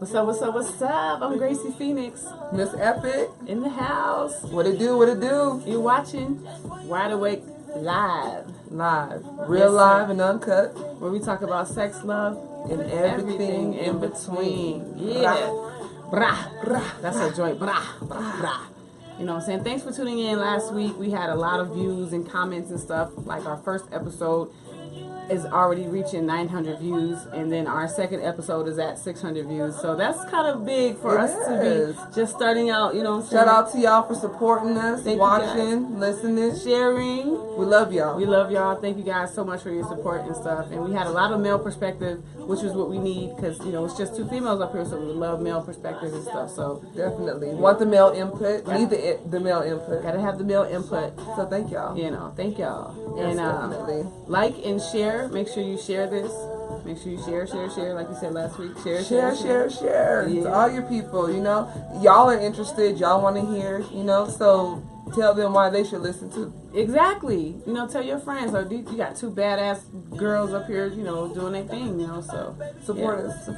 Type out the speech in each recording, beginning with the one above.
What's up, what's up, what's up? I'm Gracie Phoenix. Miss Epic. In the house. What it do, what it do? You're watching Wide Awake Live. Live. Real live and uncut. Where we talk about sex, love, and everything in between. Yeah. Brah. Brah. That's a joint. Brah. Brah. Brah. You know what I'm saying? Thanks for tuning in last week. We had a lot of views and comments and stuff. Like our first episode is already reaching 900 views, and then our second episode is at 600 views. So that's kind of big for us to be just starting out, you know what I'm saying? Shout out to y'all for supporting us, watching, listening, sharing. We love y'all. We love y'all. Thank you guys so much for your support and stuff. And we had a lot of male perspective, which is what we need, because, you know, it's just two females up here, so we love male perspective and stuff. So definitely. Want the male input. Need the male input. Gotta have the male input. So thank y'all. You know, thank y'all. Yes, and definitely. Like and share. Make sure you share this. Make sure you share, like you said last week. Share. Yeah. To all your people, you know. Y'all are interested. Y'all want to hear, you know. So tell them why they should listen to. Exactly. You know, tell your friends. Or you got two badass girls up here, you know, doing their thing, you know. So support us.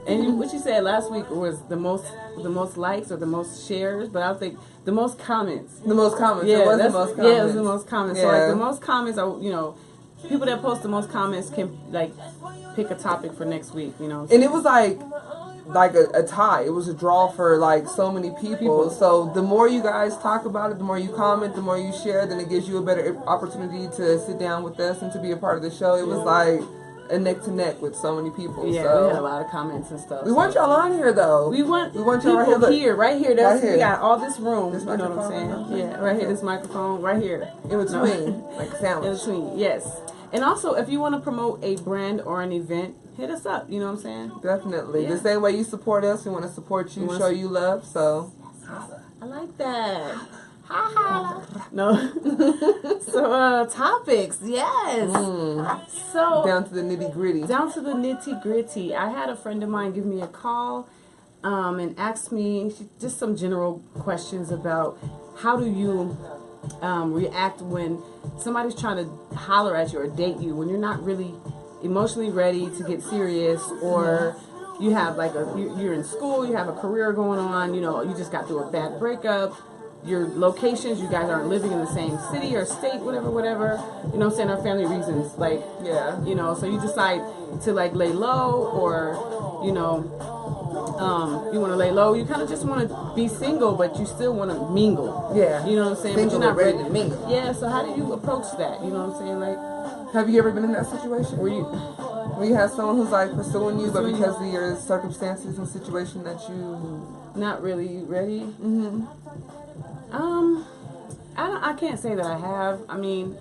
And what you said last week was the most likes or the most shares, but I think the most comments. The most comments. Yeah, it was the most comments. Yeah, it was the most comments. Yeah. So like the most comments are, you know, people that post the most comments can like pick a topic for next week, you know. And it was like a tie. It was a draw for like so many people. So the more you guys talk about it, the more you comment, the more you share, then it gives you a better opportunity to sit down with us and to be a part of the show. It was like a neck to neck with so many people. Yeah, so we had a lot of comments and stuff. We want y'all on here though. We want y'all people here. Right here. That's right here. We got all this room. This you know what I'm saying? Yeah, right here. This microphone right here. In between, like a sandwich. In between, yes. And also, if you want to promote a brand or an event, hit us up. You know what I'm saying? Definitely. Yeah. The same way you support us, we want to support you, show you love. So, I like that. No. So, topics. Yes. So down to the nitty gritty. I had a friend of mine give me a call, and asked me just some general questions about how do you react when somebody's trying to holler at you or date you when you're not really emotionally ready to get serious, or you have like you're in school, you have a career going on, you know, you just got through a bad breakup, your locations, you guys aren't living in the same city or state, whatever, you know what I'm saying, or family reasons, like, you know, so you decide to like lay low, or, you know, you want to lay low, you kind of just want to be single, but you still want to mingle. Yeah. You know what I'm saying? Single, but you're not ready to mingle. Yeah, so how do you approach that? You know what I'm saying? Like, have you ever been in that situation? Where you have someone who's like pursuing you, but because of your circumstances and situation that you not really ready? Mm-hmm. I can't say that I have. I mean,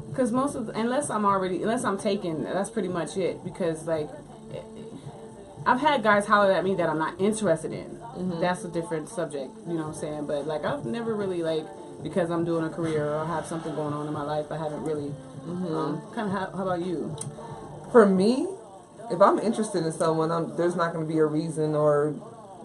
because unless I'm taken, that's pretty much it. Because like, I've had guys holler at me that I'm not interested in. Mm-hmm. That's a different subject, you know what I'm saying? But like, I've never really like, because I'm doing a career or I have something going on in my life, I haven't really. Kind of. How about you? For me, if I'm interested in someone, there's not going to be a reason or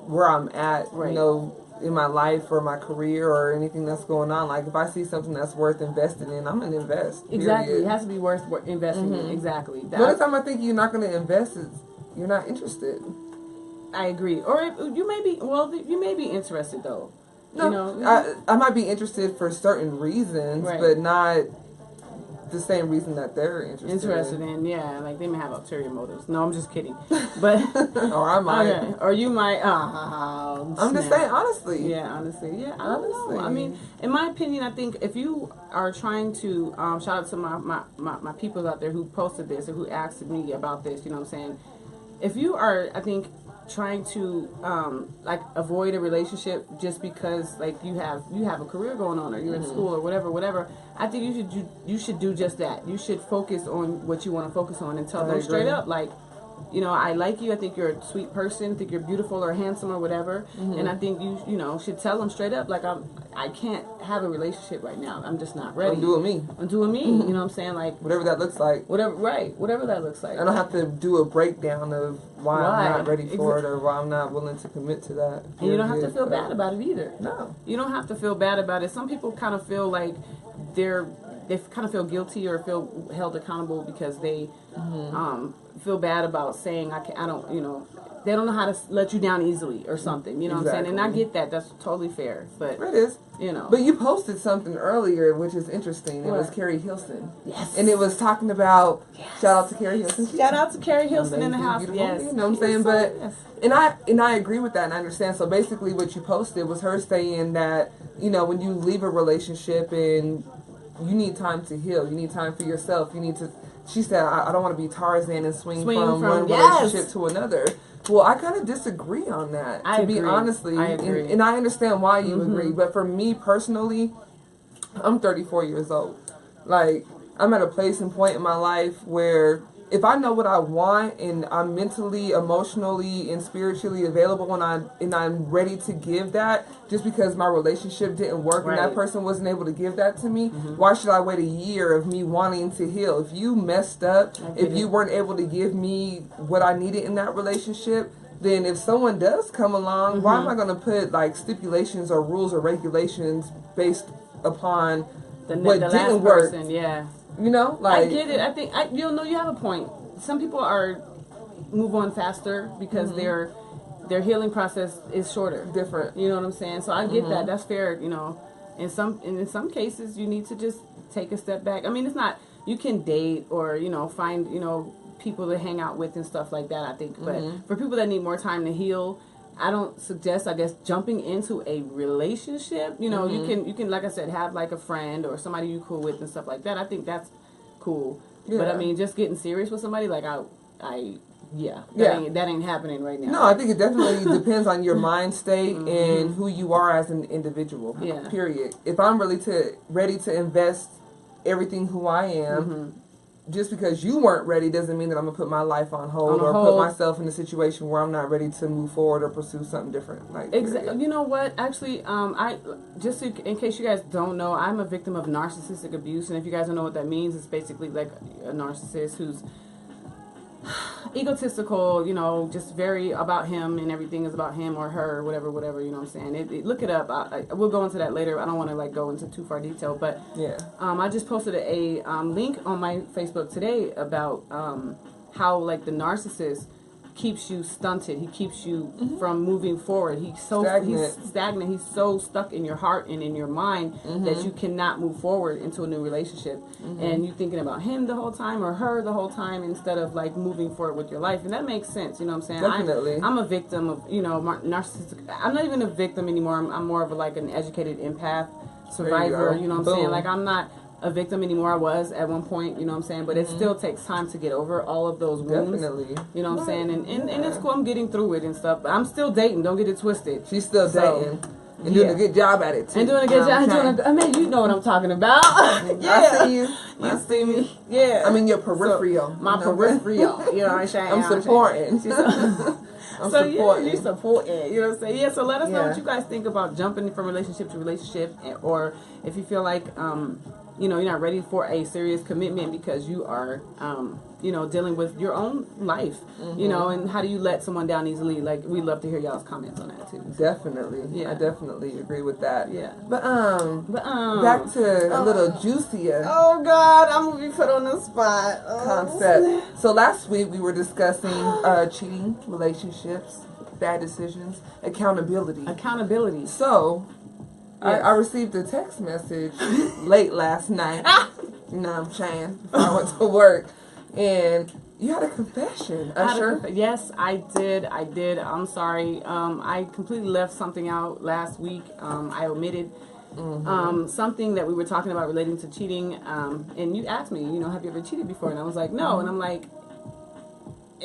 where I'm at, you know, in my life or my career or anything that's going on. Like, if I see something that's worth investing in, I'm going to invest. Exactly. Period. It has to be worth investing in. Exactly. The only time I think you're not going to invest is you're not interested. I agree. Or you may be interested, though. No, you know? I might be interested for certain reasons, but not the same reason that they're interested in. Yeah, like they may have ulterior motives. No, I'm just kidding. But or I might. Okay. Or you might. I'm just saying, honestly. Yeah, honestly. Yeah, I don't know. I mean, in my opinion, I think if you are trying to shout out to my people out there who posted this or who asked me about this, you know what I'm saying? If you are, I think, trying to like avoid a relationship just because like you have a career going on or you're in school or whatever, I think you should do just that. You should focus on what you want to focus on and tell them straight up, like, you know, I like you, I think you're a sweet person, I think you're beautiful or handsome or whatever, and I think you know should tell them straight up, like, I can't have a relationship right now, I'm just not ready. I'm doing me, you know what I'm saying, like whatever that looks like, whatever that looks like. I don't have to do a breakdown of why I'm not ready for it or why I'm not willing to commit to that. And you don't have to feel bad about it either. No, you don't have to feel bad about it. Some people kind of feel like they're they kind of feel guilty or feel held accountable because they feel bad about saying I don't, you know, they don't know how to let you down easily or something, you know what I'm saying? And I get that. That's totally fair. But it is. You know. But you posted something earlier, which is interesting. It was Carrie Hilson. Yes. And it was talking about, shout out to Carrie Hilson. Shout out to Carrie Hilson in the house. Yes. You know what I'm saying? But, and I agree with that and I understand. So basically what you posted was her saying that, you know, when you leave a relationship and you need time to heal, you need time for yourself, you need to, she said, I don't want to be Tarzan and swing from one relationship to another. Well, I kind of disagree on that, to be honestly. I agree. And I understand why you agree. But for me personally, I'm 34 years old. Like, I'm at a place and point in my life where if I know what I want and I'm mentally, emotionally, and spiritually available and I'm ready to give that, just because my relationship didn't work and that person wasn't able to give that to me, why should I wait a year of me wanting to heal? If you messed up, if you weren't able to give me what I needed in that relationship, then if someone does come along, why am I going to put like stipulations or rules or regulations based upon what didn't work? You know, like I get it. I think you know, you have a point. Some people move on faster because their healing process is shorter, different. You know what I'm saying? So I get that. That's fair. You know, in some cases, you need to just take a step back. I mean, it's not, you can date or, you know, find, you know, people to hang out with and stuff like that. I think, but for people that need more time to heal, I don't suggest, I guess, jumping into a relationship. You know, you can, like I said, have like a friend or somebody you cool with and stuff like that. I think that's cool. Yeah. But I mean, just getting serious with somebody, like that ain't happening right now. No, I think it definitely depends on your mind state and who you are as an individual. Yeah. Period. If I'm ready to invest everything who I am. Just because you weren't ready doesn't mean that I'm going to put my life on hold or put myself in a situation where I'm not ready to move forward or pursue something different. Like, exactly. You know what? Actually, in case you guys don't know, I'm a victim of narcissistic abuse. And if you guys don't know what that means, it's basically like a narcissist who's egotistical, you know, just very about him and everything is about him or her, whatever, you know what I'm saying? Look it up. We'll go into that later. I don't want to like go into too far detail, but I just posted a link on my Facebook today about how like the narcissist keeps you stunted. He keeps you from moving forward. He's stagnant. He's so stuck in your heart and in your mind that you cannot move forward into a new relationship. And you thinking about him the whole time or her the whole time instead of like moving forward with your life. And that makes sense. You know what I'm saying? Definitely. I'm a victim of, you know, narcissistic. I'm not even a victim anymore. I'm more of like an educated empath survivor. You know what I'm saying? Like I'm not a victim anymore. I was at one point, you know what I'm saying? But it still takes time to get over all of those wounds. Definitely. You know what I'm saying? And it's cool. I'm getting through it and stuff. But I'm still dating. Don't get it twisted. She's still dating. And doing a good job at it, too. And doing a good job. I mean, you know what I'm talking about. I see you. You see me? Yeah. I mean, your peripheral. So, my peripheral. You know what I'm saying? I'm supporting. So yeah, you support it. You know what I'm saying? Yeah. So let us know what you guys think about jumping from relationship to relationship, or if you feel like you know, you're not ready for a serious commitment because you are you know, dealing with your own life. You know, and how do you let someone down easily? Like, we'd love to hear y'all's comments on that too. Definitely. Yeah. I definitely agree with that. Yeah. But back to a little juicier. Oh God, I'm gonna be put on the spot. Concept. So last week we were discussing cheating, relationships, bad decisions, accountability. So I received a text message late last night. You know what I'm saying? Before I went to work. And you had a confession, Usher. Yes, I did. I'm sorry. I completely left something out last week. I omitted something that we were talking about relating to cheating. And you asked me, you know, have you ever cheated before? And I was like, no. And I'm like,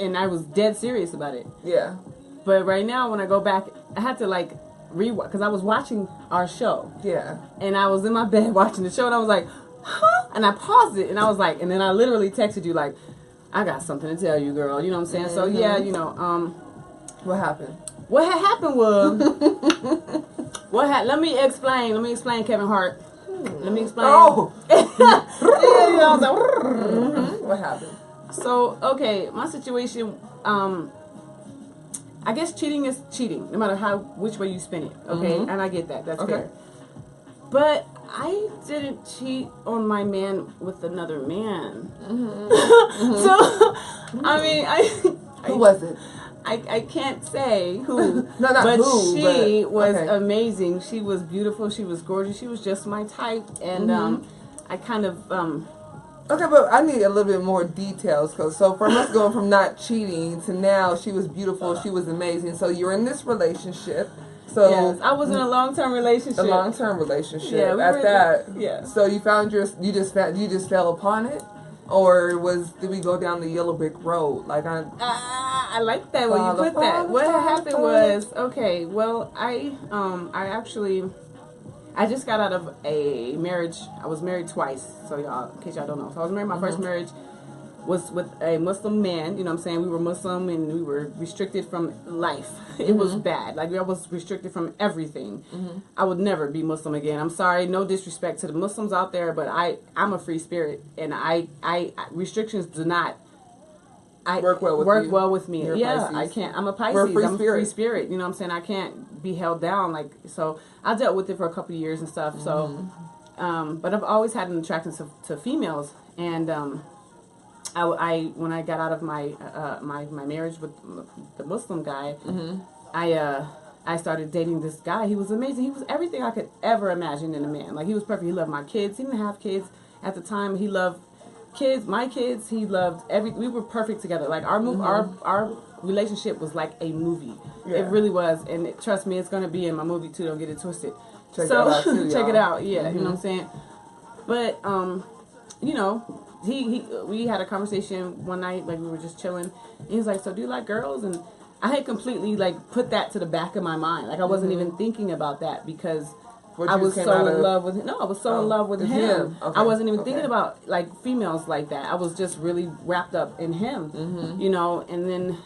and I was dead serious about it. Yeah. But right now, when I go back, I had to like rewatch because I was watching our show. Yeah. And I was in my bed watching the show, and I was like, huh? And I paused it, and I was like, and then I literally texted you like, I got something to tell you, girl. You know what I'm saying? So yeah, you know, what happened? What had happened was, let me explain, Kevin Hart. Let me explain. Oh. Yeah, you know, I was like, what happened? So okay, my situation. I guess cheating is cheating, no matter which way you spin it. Okay, and I get that. That's fair. But I didn't cheat on my man with another man. So, I mean, who was it? I can't say who, No, not but who, she was okay. amazing. She was beautiful. She was gorgeous. She was just my type, and I kind of Okay, but I need a little bit more details. So from us going from not cheating to now, she was beautiful, she was amazing. So you're in this relationship. So yes, I was in a long-term relationship. A long-term relationship. Yeah, Yeah. So you just fell upon it, or did we go down the yellow brick road? Like I like that when you put that. What happened was, okay, well, I just got out of a marriage. I was married twice, so y'all, in case y'all don't know. So I was married. My first marriage was with a Muslim man. You know what I'm saying? We were Muslim and we were restricted from life. It was bad. Like, I was restricted from everything. I would never be Muslim again. I'm sorry, no disrespect to the Muslims out there, but I'm a free spirit, and I restrictions do not work well with me. You're I can't. I'm a Pisces. I'm a free spirit. You know what I'm saying? I can't be held down. Like, so I dealt with it for a couple of years and stuff. So, but I've always had an attraction to females. And I when I got out of my my marriage with the Muslim guy, I started dating this guy. He was amazing. He was everything I could ever imagine in a man. Like, he was perfect. He loved my kids. He didn't have kids at the time. He loved my kids. He loved we were perfect together. Like, our relationship was like a movie. Yeah. It really was. And trust me, it's going to be in my movie too. Don't get it twisted. Check it out too, check it out. Yeah. You know what I'm saying? But you know, we had a conversation one night, like, we were just chilling. And he was like, "So do you like girls?" And I had completely, like, put that to the back of my mind. Like, I wasn't even thinking about that because I was so in love with him. No, I was so in love with him. Okay. I wasn't even thinking about, like, females like that. I was just really wrapped up in him, you know. And then,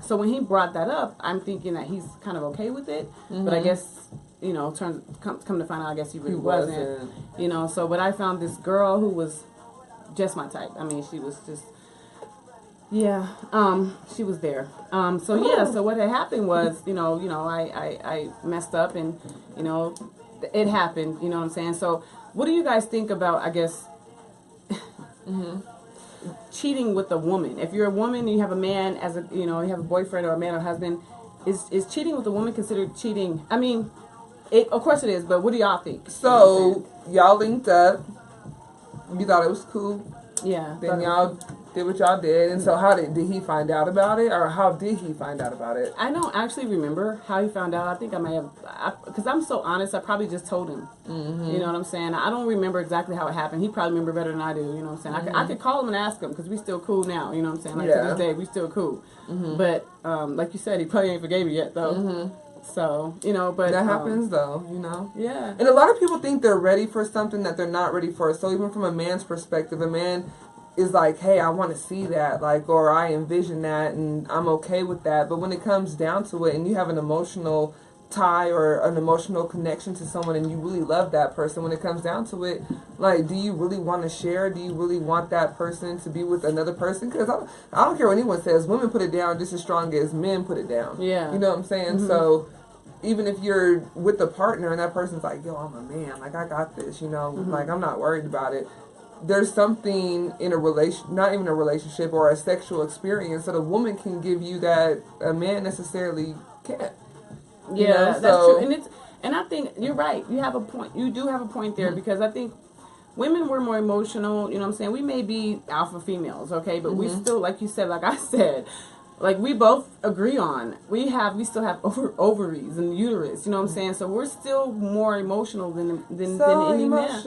so when he brought that up, I'm thinking that he's kind of okay with it. But I guess, you know, come to find out, I guess he really wasn't. You know, so, but I found this girl who was just my type. I mean, she was just, she was there. So what had happened was, you know, I messed up, and, you know, it happened, you know what I'm saying? So what do you guys think about, I guess, cheating with a woman? If you're a woman and you have a man you have a boyfriend or a man or husband, is cheating with a woman considered cheating? I mean, of course it is, but what do y'all think? So y'all linked up. You thought it was cool. Yeah. Then y'all did what y'all did. And so how did he find out about it? Or how did he find out about it? I don't actually remember how he found out. I think I may have, because I'm so honest, I probably just told him. You know what I'm saying? I don't remember exactly how it happened. He probably remember better than I do. You know what I'm saying? I could call him and ask him, because we still cool now. You know what I'm saying? Like, to this day, we still cool. But like you said, he probably ain't forgave me yet, though. So, you know, but that happens, though, you know. Yeah. And a lot of people think they're ready for something that they're not ready for. So even from a man's perspective, a man is like, hey, I want to see that, like, or I envision that, and I'm okay with that. But when it comes down to it, and you have an emotional tie or an emotional connection to someone, and you really love that person, when it comes down to it, like, do you really want to share? Do you really want that person to be with another person? Because I don't care what anyone says, women put it down just as strong as men put it down. Yeah. You know what I'm saying? So even if you're with a partner and that person's like, yo, I'm a man, like, I got this, you know, like, I'm not worried about it. There's something in not even a relationship or a sexual experience that a woman can give you that a man necessarily can't. Yeah, you know? That's true. And I think you're right. You have a point. You do have a point there, because I think women were more emotional. You know what I'm saying? We may be alpha females, okay, but we still, like you said, like I said, like we both agree on, we still have ovaries and uterus. You know what I'm saying? So we're still more emotional than any man. Yes,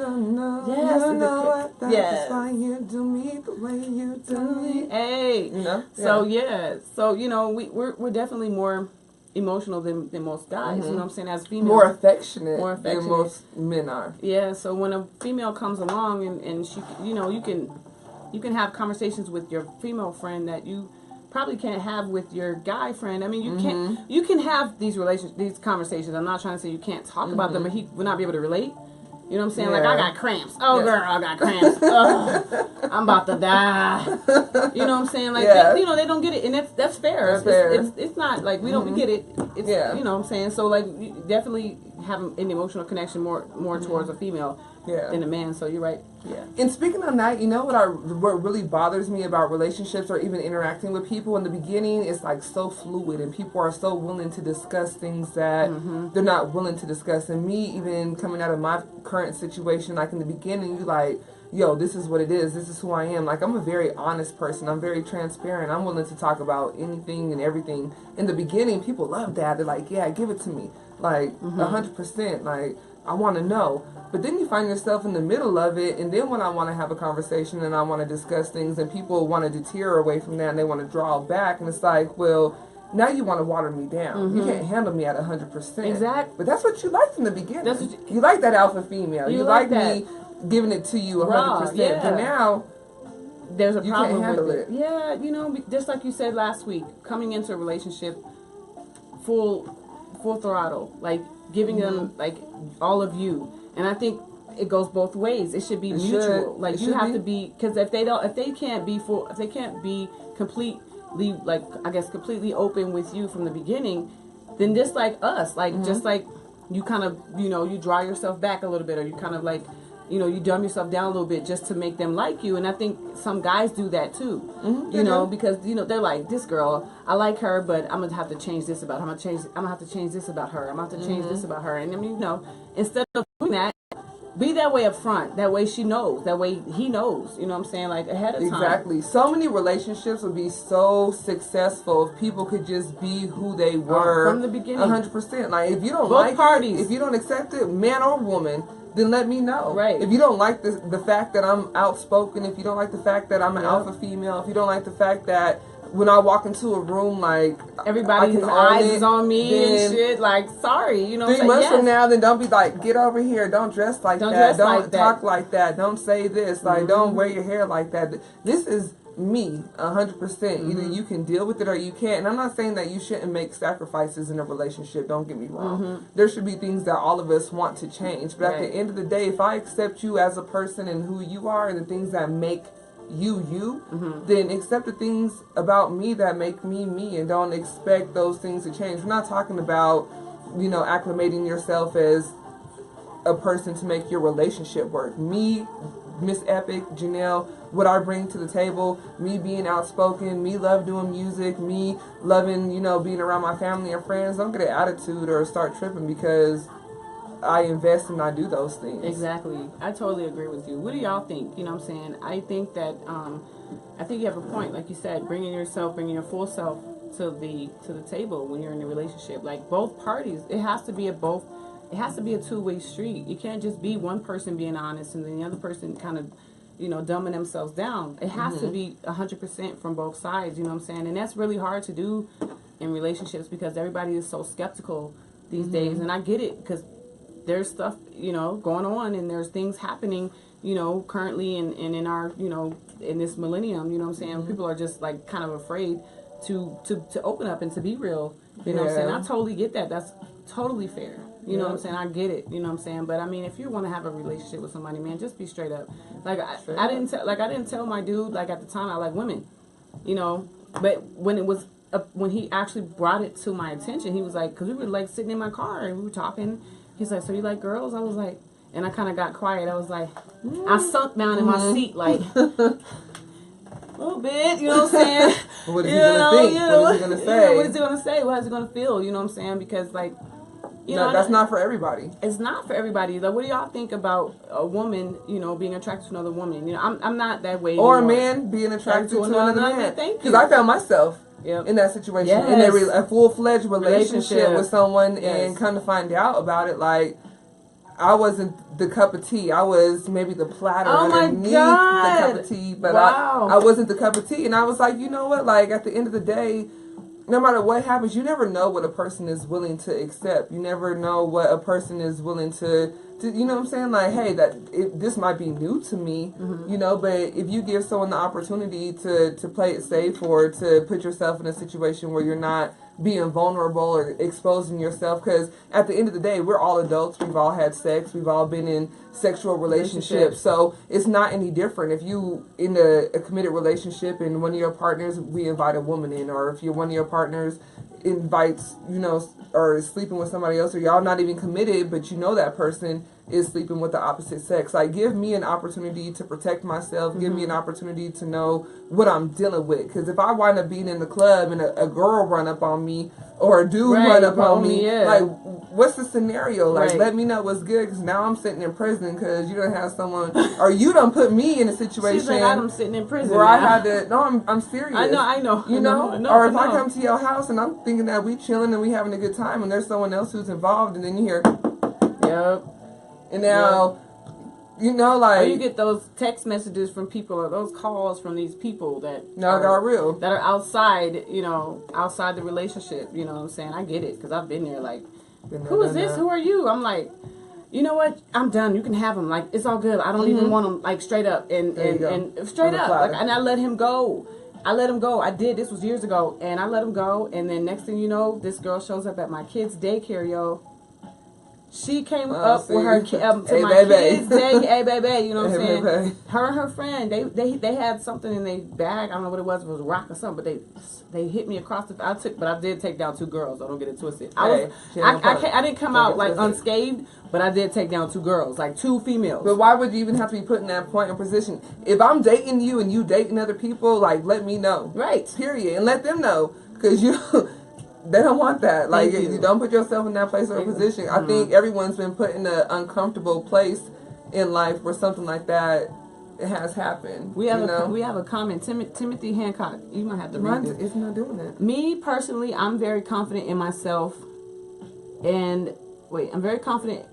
that's why you do me the way you do me. Hey, you know? So you know, we're definitely more emotional than most guys. You know what I'm saying? As females, more affectionate than most men are. Yeah. So when a female comes along and she, you know, you can have conversations with your female friend that you probably can't have with your guy friend. I mean, you can have these conversations. I'm not trying to say you can't talk about them, but he would not be able to relate. You know what I'm saying? Like, I got cramps. Oh, girl, I got cramps. I'm about to die. You know what I'm saying? Like, they don't get it, and that's fair. That's fair. It's not like we don't. We get it. it's, Yeah. you know what I'm saying? So, like, you definitely have an emotional connection more towards a female than a man. So, you're right. Yeah. And speaking on that, you know what really bothers me about relationships or even interacting with people in the beginning is like so fluid, and people are so willing to discuss things that they're not willing to discuss. And me, even coming out of my current situation, like in the beginning, you like, yo, this is what it is. This is who I am. Like, I'm a very honest person. I'm very transparent. I'm willing to talk about anything and everything. In the beginning, people love that. They're like, yeah, give it to me. Like, 100%. Like, I want to know. But then you find yourself in the middle of it, and then when I want to have a conversation and I want to discuss things, and people want to deter away from that and they want to draw back, and it's like, well, now you want to water me down. You can't handle me at 100%. Exactly. But that's what you liked in the beginning. That's what you like that alpha female. You like me giving it to you 100%. Raw, yeah. But now there's a you problem can't handle with it. Yeah, you know, just like you said last week, coming into a relationship full throttle, like giving them like all of you. And I think it goes both ways. It should be mutual. Like, you have to be, because if they can't be completely, like, I guess completely open with you from the beginning, then just like us, like just like you kind of, you know, you draw yourself back a little bit, or you kind of like, you know, you dumb yourself down a little bit just to make them like you. And I think some guys do that too, you know, because, you know, they're like, this girl, I like her, but I'm gonna have to change this about her. I'm gonna have to change this about her. I'm gonna have to change this about her. And I mean, you know, instead of doing that, be that way up front. That way she knows. That way he knows. You know what I'm saying? Like, ahead of time. Exactly. So many relationships would be so successful if people could just be who they were from the beginning. 100%. Like, if you don't Both like parties. it, if you don't accept it, man or woman, then let me know. Right. If you don't like the fact that I'm outspoken, if you don't like the fact that I'm an alpha female, if you don't like the fact that when I walk into a room, like, everybody's eyes is on me and shit, like, sorry, you know. 3 months from now, then don't be like, get over here, don't dress like that, don't talk like that, don't say this, like, don't wear your hair like that. This is me 100%. Either you can deal with it or you can't. And I'm not saying that you shouldn't make sacrifices in a relationship, don't get me wrong. There should be things that all of us want to change, but at the end of the day, if I accept you as a person and who you are and the things that make you, then accept the things about me that make me me, and don't expect those things to change. We're not talking about, you know, acclimating yourself as a person to make your relationship work. Me, Miss Epic, Janelle, what I bring to the table, me being outspoken, me love doing music, me loving, you know, being around my family and friends. Don't get an attitude or start tripping because I invest and I do those things. Exactly. I totally agree with you. What do y'all think? You know what I'm saying? I think that, I think you have a point. Like you said, bringing your full self to the table when you're in a relationship. Like, both parties, it has to be a two-way street. You can't just be one person being honest and then the other person kind of, you know, dumbing themselves down. It has to be 100% from both sides, you know what I'm saying? And that's really hard to do in relationships because everybody is so skeptical these days. And I get it, because there's stuff, you know, going on, and there's things happening, you know, currently and in our, you know, in this millennium, you know what I'm saying? People are just like kind of afraid to open up and to be real. You know what I'm saying? I totally get that. That's totally fair. You know what I'm saying? I get it. You know what I'm saying? But I mean, if you want to have a relationship with somebody, man, just be straight up. Like, I didn't tell my dude, like, at the time I like women, you know, but when it was when he actually brought it to my attention, he was like, because we were like sitting in my car and we were talking. He's like, so you like girls? I was like, and I kind of got quiet. I was like, I sunk down in my seat, like, a little bit, you know what I'm saying? What is he going to think? What is he going to say? What is he going to say? What is he going to feel? You know what I'm saying? Because, like, you know, that's not for everybody. It's not for everybody. Like, what do y'all think about a woman, you know, being attracted to another woman? You know, I'm not that way or anymore. A man being attracted to another man. Thank you. Because I found myself in that situation, in a full-fledged relationship with someone, and come to find out about it, like, I wasn't the cup of tea. I was maybe the platter underneath the cup of tea, but I wasn't the cup of tea. And I was like, you know what? Like, at the end of the day, no matter what happens, you never know what a person is willing to accept. You never know what a person is willing to you know what I'm saying? Like, hey, this might be new to me, you know, but if you give someone the opportunity to play it safe, or to put yourself in a situation where you're not being vulnerable or exposing yourself, because at the end of the day, we're all adults. We've all had sex. We've all been in sexual relationships. So it's not any different. If you in a committed relationship and one of your partners, we invite a woman in, or if one of your partners invites, you know, or sleeping with somebody else, or y'all not even committed, but you know that person is sleeping with the opposite sex. Like, give me an opportunity to protect myself. Give me an opportunity to know what I'm dealing with. Because if I wind up being in the club and a girl run up on me, or a dude run up on me, like, what's the scenario? Like, let me know what's good, because now I'm sitting in prison because you don't have someone, or you don't put me in a situation. She's like, I'm sitting in prison where now. I had to. No, I'm serious. I know. You know, or if I come to your house and I'm thinking that we chilling and we having a good time, and there's someone else who's involved, and then you hear, yep. And now, you know, like... Or you get those text messages from people, or those calls from these people that... Now got real. That are outside, you know, outside the relationship, you know what I'm saying? I get it, because I've been there, like, who is this? Who are you? I'm like, you know what? I'm done. You can have him. Like, it's all good. I don't even want him, like, straight up. And straight up. Like, and I let him go. I did. This was years ago. And I let him go. And then next thing you know, this girl shows up at my kid's daycare, yo. She came up with her to my kids' day. Hey, baby, you know what I'm saying? Baby. Her and her friend, they had something in their bag. I don't know what it was. It was a rock or something. But they hit me across the. But I did take down 2 girls. I don't get it twisted. I didn't come out like unscathed, but I did take down 2 girls, like 2 females. But why would you even have to be put in that point of position? If I'm dating you and you dating other people, like, let me know. Right. Period. And let them know, because you. They don't want that. Like, you don't put yourself in that place or position. I think everyone's been put in an uncomfortable place in life where something like that has happened. We have a comment. Timothy Hancock. You might have to read it. It's not doing it. Me personally, I'm very confident in myself. And I'm very confident.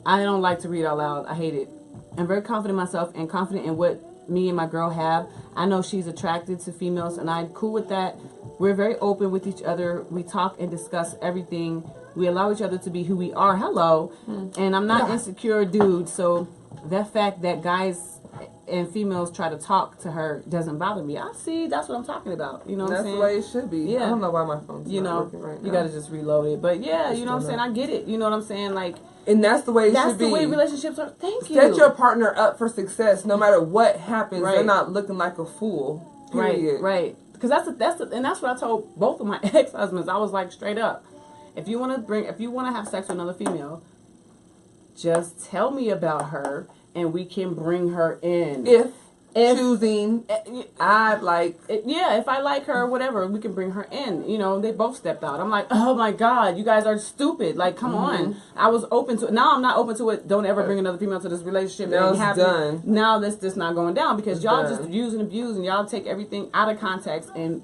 I don't like to read out loud. I hate it. I'm very confident in myself and confident in what me and my girl have. I know she's attracted to females, and I'm cool with that. We're very open with each other. We talk and discuss everything. We allow each other to be who we are. Hello. And I'm not insecure dude, so that fact that guys and females try to talk to her doesn't bother me. I see. That's what I'm talking about. You know what I'm saying? That's the way it should be. Yeah. I don't know why my phone's not working right now. You got to just reload it. But yeah, you know what I'm saying? I get it. You know what I'm saying? Like, and that's the way it should be. That's the way relationships are. Thank you. Set your partner up for success. No matter what happens, they're not looking like a fool. Period. Right. Because that's what I told both of my ex-husbands. I was like, straight up, if you want to have sex with another female, just tell me about her and we can bring her in. If choosing, I'd like... if I like her or whatever, we can bring her in. You know, they both stepped out. I'm like, oh my God, you guys are stupid. Like, come on. I was open to it. Now I'm not open to it. Don't ever bring another female to this relationship. Now it's done. Now that's just not going down because y'all just use and abuse and y'all take everything out of context and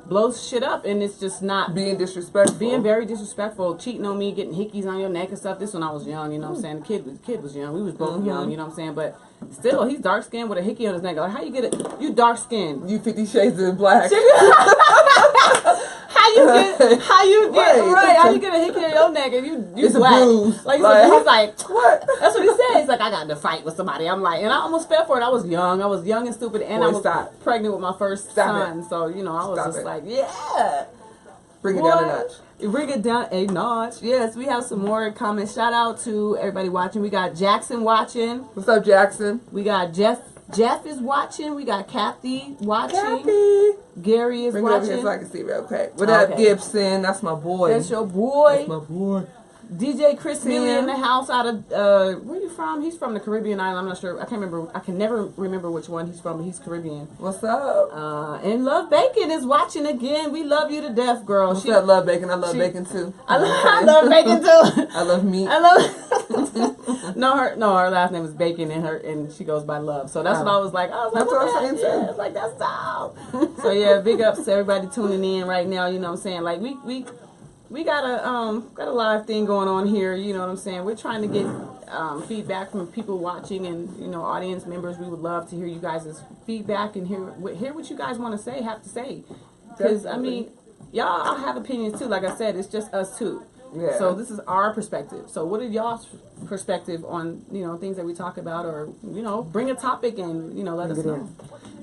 blow shit up, and it's just not... Being disrespectful. Being very disrespectful. Cheating on me, getting hickeys on your neck and stuff. This when I was young, you know what I'm saying? The kid was young. We was both young, you know what I'm saying? But... still, he's dark skinned with a hickey on his neck. Like, how you get it? You dark skinned. You 50 Shades of Black. How you get a hickey on your neck and you it's black? A bruise. Like, he's like, what? That's what he said. He's like, I got to fight with somebody. I'm like, and I almost fell for it. I was young and stupid, and I was pregnant with my first son. So you know, I was like, yeah. Bring it down a notch. Bring it down a notch. Yes, we have some more comments. Shout out to everybody watching. We got Jackson watching. What's up, Jackson? We got Jeff is watching. We got Kathy watching. Kathy. Gary is watching. Bring it over here so I can see real quick. What up, Gibson? That's my boy. That's your boy. That's my boy. DJ Chris Millie in the house out of where you from? He's from the Caribbean island. I'm not sure. I can't remember. I can never remember which one he's from. But he's Caribbean. What's up? And Love Bacon is watching again. We love you to death, girl. What's up, Love Bacon? I love bacon too. I love bacon too. I love meat. I love. her last name is Bacon, and she goes by Love. So that's what I was like. That's what I'm saying too. Yeah, it's like that's dope. So yeah, big ups to everybody tuning in right now. You know what I'm saying? Like we got a live thing going on here, you know what I'm saying? We're trying to get feedback from people watching and, you know, audience members. We would love to hear you guys' feedback and hear what you guys want to say, have to say. Because, I mean, y'all have opinions too. Like I said, it's just us two. Yeah. So this is our perspective. So what are y'all's perspective on, you know, things that we talk about, or, you know, bring a topic and, you know, let us know.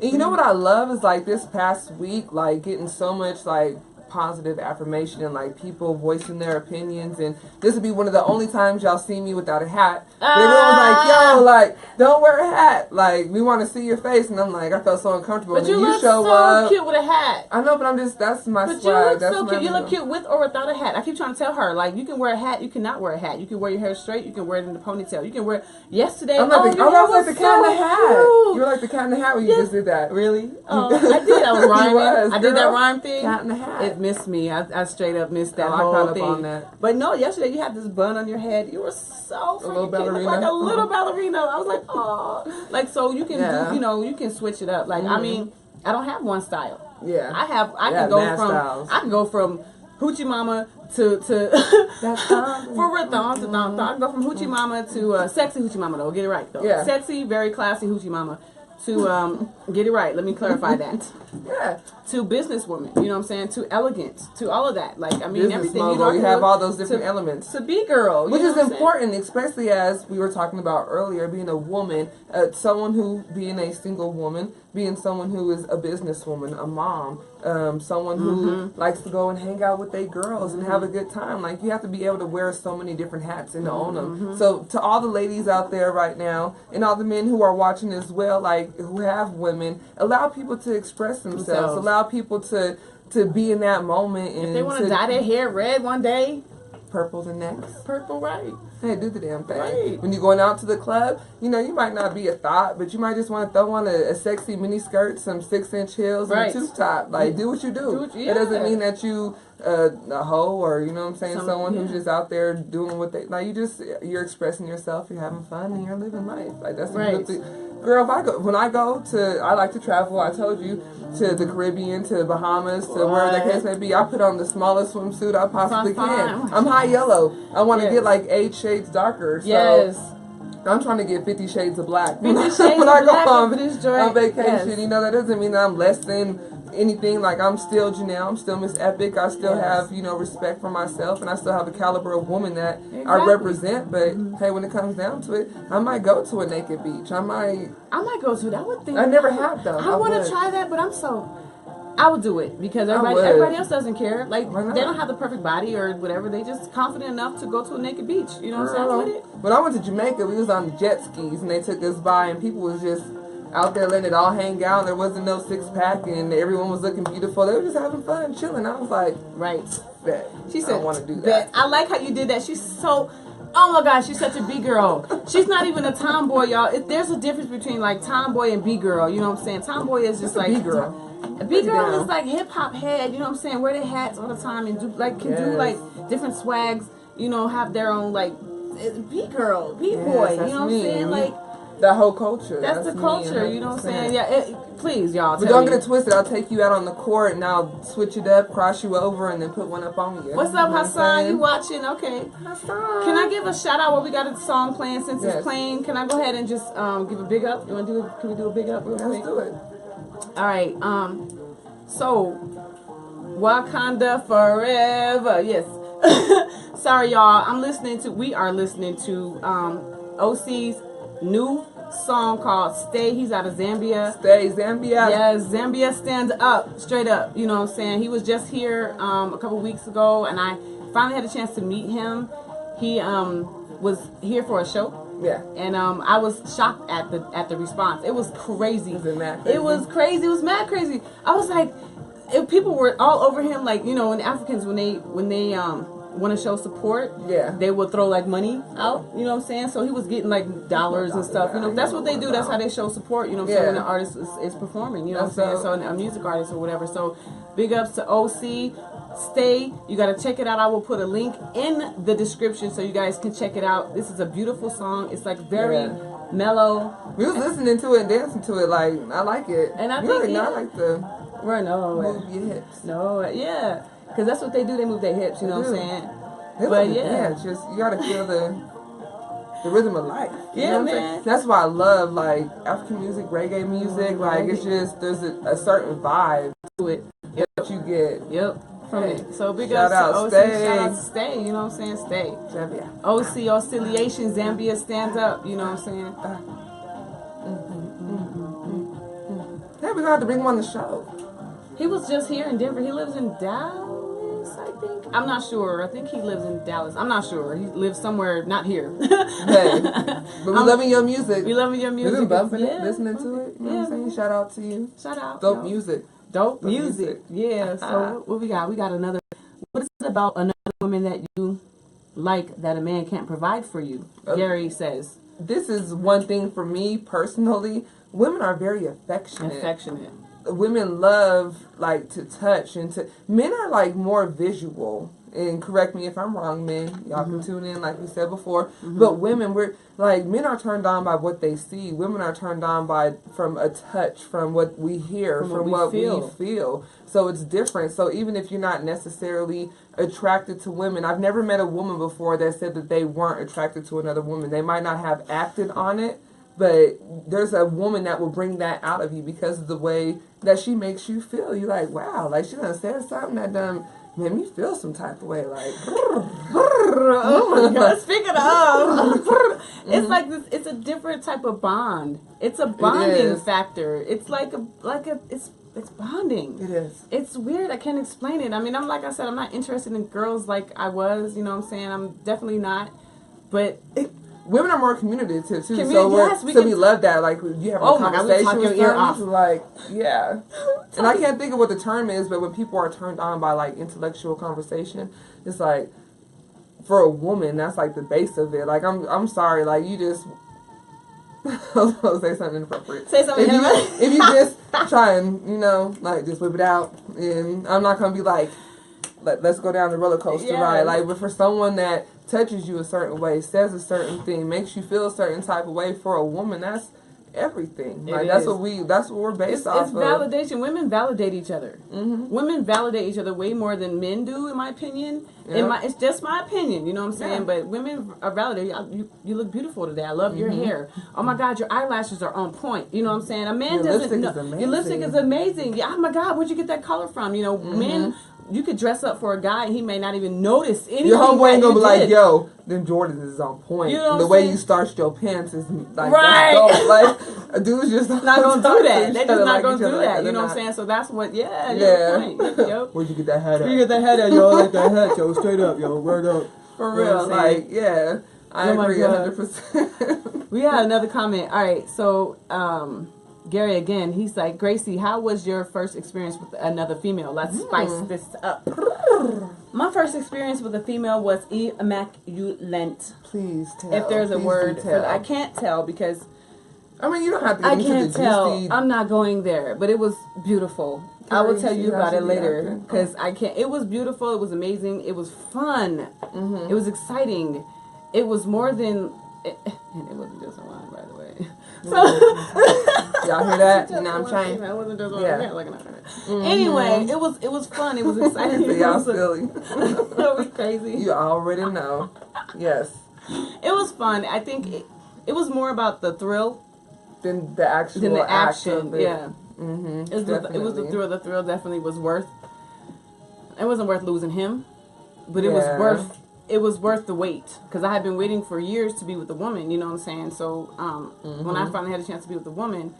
And you know what I love is, like, this past week, like, getting so much, like, positive affirmation and like people voicing their opinions. And this would be one of the only times y'all see me without a hat. But everyone was like, yo, like, don't wear a hat. Like, we want to see your face. And I'm like, I felt so uncomfortable. But and you then look show so up. cute with a hat. I know, but I'm just, that's my But swag. you look That's so my cute. You look rhythm. cute with or without a hat. I keep trying to tell her, like, you can wear a hat, you cannot wear a hat. You can wear your hair straight, you can wear it in the ponytail. You can wear, yesterday, I'm like, your I hair was like the cat in the hat. cute. You were like the cat in the hat when you just did that. Really? Oh, I did. I was rhyming. was, I did that girl. rhyme thing. Cat in the hat. It missed me. I straight up missed that I whole caught up thing. on that. But no, yesterday you had this bun on your head. You were so freaking little cute. You looked ballerina. like a little ballerina. I was like, oh. Like, so you can do, you know, you can switch it up. Like, I mean, I don't have one style. Yeah. I can go from hoochie mama to That's for real, thong to thong. I can go from hoochie mama to sexy hoochie mama though. Get it right though. Yeah. Sexy, very classy hoochie mama to get it right. Let me clarify that. Yeah. To businesswoman, you know what I'm saying? To elegant, to all of that. Like, I mean, Business everything. mogul, You know, you have all those different elements. To be girl, Which you know is what I'm important, especially as we were talking about earlier, being a woman, someone who, being a single woman, being someone who is a businesswoman, a mom, someone who likes to go and hang out with their girls and have a good time. Like, you have to be able to wear so many different hats and to own them. So to all the ladies out there right now, and all the men who are watching as well, like, who have women, allow people to express themselves. Allow people to be in that moment. And if they want to dye their hair red one day, purple the next. purple, right? Hey, do the damn thing. Right. When you're going out to the club, you know, you might not be a thought, but you might just want to throw on a sexy mini skirt, some 6-inch heels, and a tube top. Like, do what you do. It doesn't mean that you a hoe or, you know what I'm saying, someone who's just out there doing what they, like, you're expressing yourself, you're having fun, and you're living life. Like, that's right. Girl, when I go to, I like to travel, I told you, to the Caribbean, to Bahamas, to wherever the case may be, I put on the smallest swimsuit I possibly can. I'm high yellow. I want to get like 8 shades darker. So I'm trying to get 50 shades of black. 50 shades when I go on vacation, yes. you know, that doesn't mean that I'm less than anything. Like, I'm still Janelle, I'm still Miss Epic, I still have, you know, respect for myself, and I still have the caliber of woman that I represent. But hey, when it comes down to it, I might go to a naked beach. I might go to that. I would think I never have though. I want to try that, but I would do it because everybody else doesn't care. Like, they don't have the perfect body or whatever. They just confident enough to go to a naked beach. You know what I'm saying? With it. When I went to Jamaica, we was on jet skis and they took us by, and people was just out there letting it all hang out. There wasn't no 6-pack, and everyone was looking beautiful. They were just having fun, chilling. I was like, bet. She said, I want to do that. I like how you did that. She's so. Oh my gosh, she's such a B-girl. She's not even a tomboy, y'all. There's a difference between like tomboy and B-girl. You know what I'm saying? Tomboy is just like B-girl. A B-girl is like hip-hop head. You know what I'm saying? Wear their hats all the time and do like different swags. You know, have their own like B-girl, B-boy. You know what I'm saying? Like that whole culture. That's the culture. You know what I'm saying? Yeah. Please, y'all. But don't get it twisted. I'll take you out on the court and I'll switch it up, cross you over, and then put one up on you. What's up, Hassan? You watching? Okay. Hassan. Can I give a shout out while we got a song playing since it's playing? Can I go ahead and just give a big up? You want to do it? Can we do a big up real quick? Let's do it. All right. So Wakanda forever. Yes. Sorry, y'all. We are listening to OC's new song called Stay. He's out of Zambia. Stay, Zambia. Yes, Zambia stands up, straight up. You know what I'm saying? He was just here a couple weeks ago, and I finally had a chance to meet him. He was here for a show. Yeah. And I was shocked at the response. It was crazy. Was it mad crazy? It was crazy. It was mad crazy. I was like, people were all over him, like, you know, and Africans when they want to show support, they will throw like money out, you know what I'm saying? So he was getting like dollars and stuff, you know. That's what they do. That's how they show support, you know what I'm saying, when the artist is performing, you know what I'm saying? So a music artist or whatever. So big ups to OC. Stay. You got to check it out. I will put a link in the description so you guys can check it out. This is a beautiful song. It's like very mellow. We was listening to it and dancing to it. Like, I like it. And I think I like the move your hips. Because that's what they do. They move their hips, you know what I'm saying? It's just, you got to feel the rhythm of life. You know what I'm saying? That's why I love, like, African music, reggae music. Like, it's just, there's a certain vibe to it that you get. From it. So big shout ups out, to OC. Stay. Shout out to Stay. You know what I'm saying? Stay. Zambia. OC Oscillation. Zambia stands up. You know what I'm saying? Yeah, we're going to have to bring him on the show. He was just here in Denver. He lives in Dallas. Dallas, I think. I'm not sure. I think he lives in Dallas. I'm not sure. He lives somewhere not here. Hey, but we loving your music. We loving your music. We've been bumping it, listening to it. You know what I'm saying? Shout out to you. Shout out. Dope music. Dope music. Yeah. So what we got? We got another. What is it about another woman that you like that a man can't provide for you? Gary says. This is one thing for me personally. Women are very affectionate. Women love like to touch and to. Men are like more visual. And correct me if I'm wrong, men. Y'all can tune in like we said before. But women, we're like, men are turned on by what they see. Women are turned on by from a touch, from what we hear, from what we feel. So it's different. So even if you're not necessarily attracted to women, I've never met a woman before that said that they weren't attracted to another woman. They might not have acted on it, but there's a woman that will bring that out of you because of the way that she makes you feel. You're like, wow, like she done said something that done made me feel some type of way, like. Oh my God! Speaking of, it's like this. It's a different type of bond. It's a bonding factor. It's it's bonding. It is. It's weird. I can't explain it. I mean, like I said, I'm not interested in girls like I was. You know what I'm saying? I'm definitely not. But women are more communicative too, we love that. Like you have a conversation with them, like And I can't think of what the term is, but when people are turned on by like intellectual conversation, it's like for a woman that's like the base of it. Like I'm sorry, like you just. I was gonna say something inappropriate. Say something if you just try and like just whip it out, and I'm not gonna be like, let's go down the roller coaster ride. Like, but for someone that touches you a certain way, says a certain thing, makes you feel a certain type of way, for a woman, that's everything. Like that's what we're based off of. It's validation. Women validate each other. Women validate each other way more than men do, in my opinion. It's just my opinion, you know what I'm saying? But women are validated. You look beautiful today. I love your hair. Oh my God, your eyelashes are on point. You know what I'm saying? A man doesn't know. Your lipstick is amazing. Yeah, oh my God, where'd you get that color from? You know, men. You could dress up for a guy and he may not even notice anything. Your homeboy ain't gonna be like, yo, them Jordans is on point. You know the way you starched your pants is like, right. Like, a dude's just not gonna do that. They're just not gonna do that. You know what I'm saying? So that's what, yo. Where'd you get that hat at? Where'd you get that hat at, yo? I like that hat, yo. Straight up, yo. Word up. For real. Like, I agree 100%. We had another comment. All right, so, Gary again, he's like, Gracie, how was your first experience with another female? Let's spice this up. My first experience with a female was immaculate. Please tell. If there's a word, I can't tell because I mean, you don't have to get into the juicy. I'm not going there, but it was beautiful. I will tell you about it later because I can't. It was beautiful. It was amazing. It was fun. It was exciting. It was more than. And it wasn't just one, by the way. So y'all hear that? You know what I'm trying. It wasn't just one. Yeah. Looking at it. Anyway, it was fun. It was exciting. So y'all silly. That was crazy. You already know. Yes. It was fun. I think it was more about the thrill than the actual action. Yeah. It was the thrill. The thrill definitely was worth. It wasn't worth losing him, but it was worth. It was worth the wait because I had been waiting for years to be with a woman. You know what I'm saying? So when I finally had a chance to be with a woman,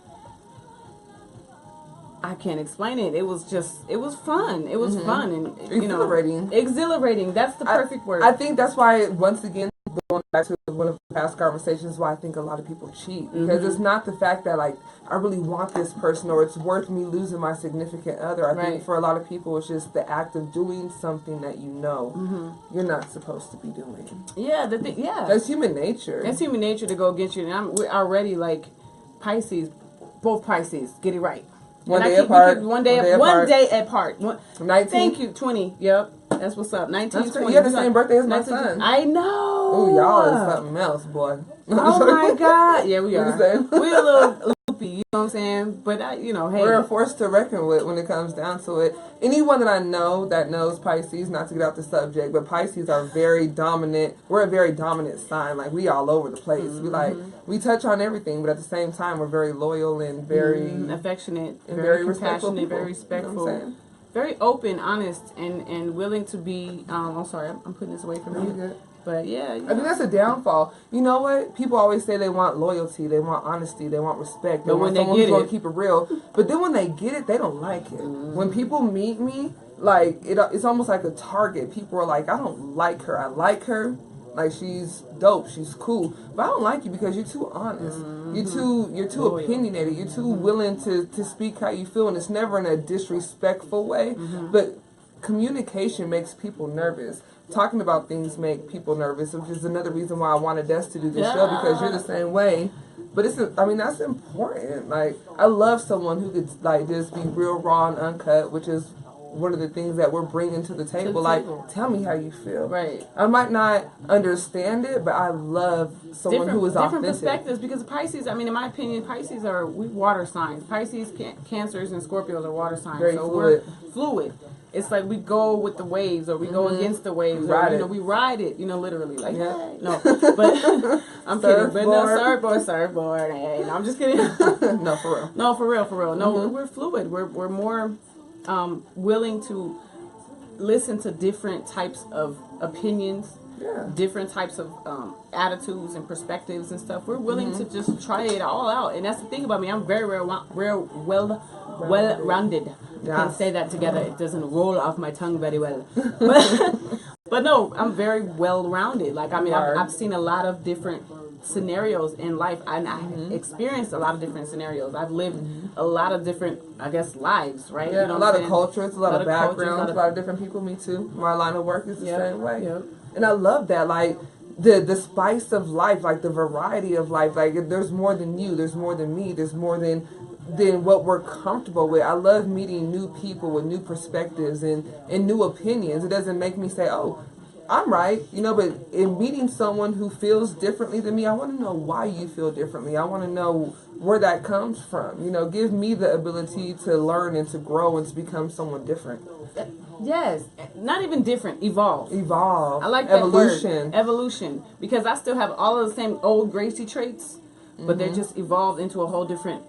I can't explain it. It was fun. It was fun and exhilarating. Exhilarating. That's the perfect word. I think that's why, once again, going back to one of the past conversations, why I think a lot of people cheat because it's not the fact that like I really want this person or it's worth me losing my significant other. I think for a lot of people it's just the act of doing something that you're not supposed to be doing. Yeah, that's human nature. That's human nature to go against you. And we're already like Pisces, both Pisces. Get it right. One day apart. One day apart. 19. Thank you. 20. Yep. That's what's up. 19, 20. You have the same birthday as my son. I know. Oh, y'all is something else, boy. Oh my God. Yeah, we are. We're a little loopy, you know what I'm saying? But, hey. We're a force to reckon with when it comes down to it. Anyone that I know that knows Pisces, not to get off the subject, but Pisces are very dominant. We're a very dominant sign. Like, we all over the place. We touch on everything, but at the same time, we're very loyal and very affectionate, and very compassionate, very respectful. You know very open, honest, and willing to be. I'm sorry, I'm putting this away from you. But yeah, I think that's a downfall. You know what? People always say they want loyalty, they want honesty, they want respect. They want someone who's going to keep it real. But then when they get it, they don't like it. When people meet me, like it's almost like a target. People are like, I don't like her. I like her. Like, she's dope, she's cool, but I don't like you because you're too honest. You're too opinionated. You're too willing to speak how you feel, and it's never in a disrespectful way. But communication makes people nervous. Talking about things make people nervous, which is another reason why I wanted us to do this show, because you're the same way. But that's important. Like, I love someone who could like just be real, raw, and uncut, which is one of the things that we're bringing to the table. Like, tell me how you feel. Right. I might not understand it, but I love someone who is authentic. Different perspectives, because Pisces, I mean, in my opinion, Pisces are water signs. Pisces, Cancers, and Scorpios are water signs. Very fluid. We're fluid. It's like we go with the waves, or we go against the waves, or we ride it, literally. Like, hey. No, but I'm kidding. But no, surfboard. Hey, no, I'm just kidding. No, for real. No, for real. No, we're fluid. We're more willing to listen to different types of opinions, different types of attitudes and perspectives and stuff. We're willing to just try it all out, and that's the thing about me. I'm very well-rounded. Can't say that together. It doesn't roll off my tongue very well. But no, I'm very well-rounded. Like, I mean, I've seen a lot of different scenarios in life, and I've experienced a lot of different scenarios. I've lived a lot of different, I guess, lives, right? Yeah, a lot of cultures, a lot of backgrounds, a lot of different people. Me too. My line of work is the same way. Yep. And I love that, like, the spice of life, like the variety of life. Like, there's more than you, there's more than me, there's more than what we're comfortable with. I love meeting new people with new perspectives and new opinions. It doesn't make me say, oh, I'm right, but in meeting someone who feels differently than me, I want to know why you feel differently. I want to know where that comes from. Give me the ability to learn and to grow and to become someone different. Yes, not even different, evolve. I like that evolution. Word. Evolution, because I still have all of the same old Gracie traits, but they're just evolved into a whole different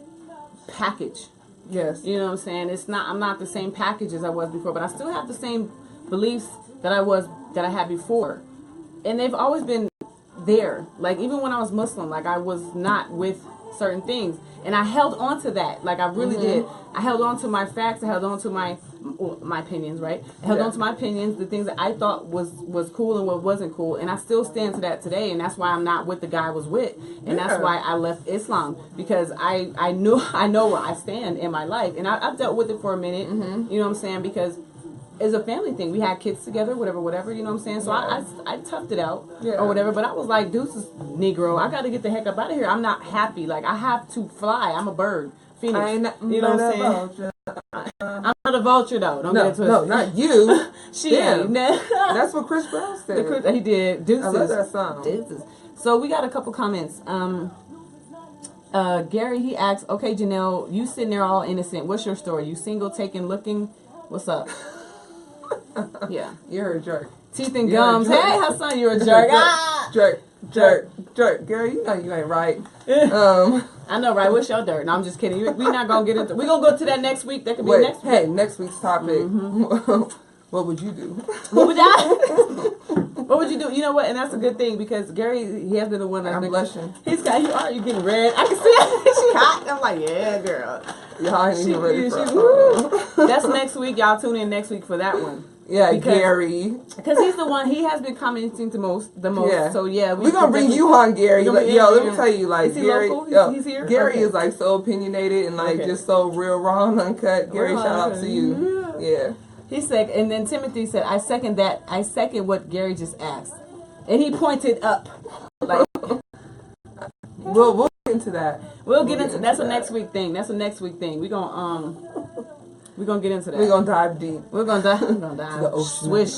package. Yes. You know what I'm saying? I'm not the same package as I was before, but I still have the same beliefs that I had before. And they've always been there. Like, even when I was Muslim, like, I was not with certain things, and I held on to that. Like, I really did. I held on to my facts. I held on to my opinions, right? I held on to my opinions, the things that I thought was cool and what wasn't cool, and I still stand to that today. And that's why I'm not with the guy I was with, and that's why I left Islam, because I know where I stand in my life, and I've dealt with it for a minute. You know what I'm saying? Because it's a family thing. We had kids together, whatever, you know what I'm saying? So I toughed it out or whatever, but I was like, deuces, Negro, I got to get the heck up out of here. I'm not happy. Like, I have to fly. I'm a bird. Phoenix. You know what I'm saying? I'm not a vulture, though. Don't get it twisted. No, not you. She ain't. That's what Chris Brown said. He did. Deuces. I love that song. Deuces. So we got a couple comments. Gary, he asks, okay, Janelle, you sitting there all innocent. What's your story? You single, taken, looking? What's up? Yeah. You're a jerk. Teeth and gums. Hey, Hassan, you're a jerk. Jerk. Gary, you know you ain't right. I know, right? What's your dirt? No, I'm just kidding. We're not going to get into. We're going to go to that next week. That could be next week. Hey, next week's topic. What would you do? What would you do? You know what? And that's a good thing, because Gary, he has been the one that's I'm blushing. He's got, you getting red. I can see it. She hot. I'm like, yeah, girl. Y'all ain't even ready for That's next week. Y'all tune in next week for that one. Yeah, Gary. Because he's the one, he has been commenting the most. Yeah. So, yeah. We're going to bring you on, Gary. Let me tell you, like, is he Gary. Local? He's here? Gary is, like, so opinionated and, like, just so real, raw, and uncut. Gary, shout out to you. Yeah. He said, and then Timothy said, I second that. I second what Gary just asked. And he pointed up. Like, we'll get into that. We'll get into that's a next week thing. We're gonna get into that. We're gonna dive deep. We're gonna dive to the ocean. Swish.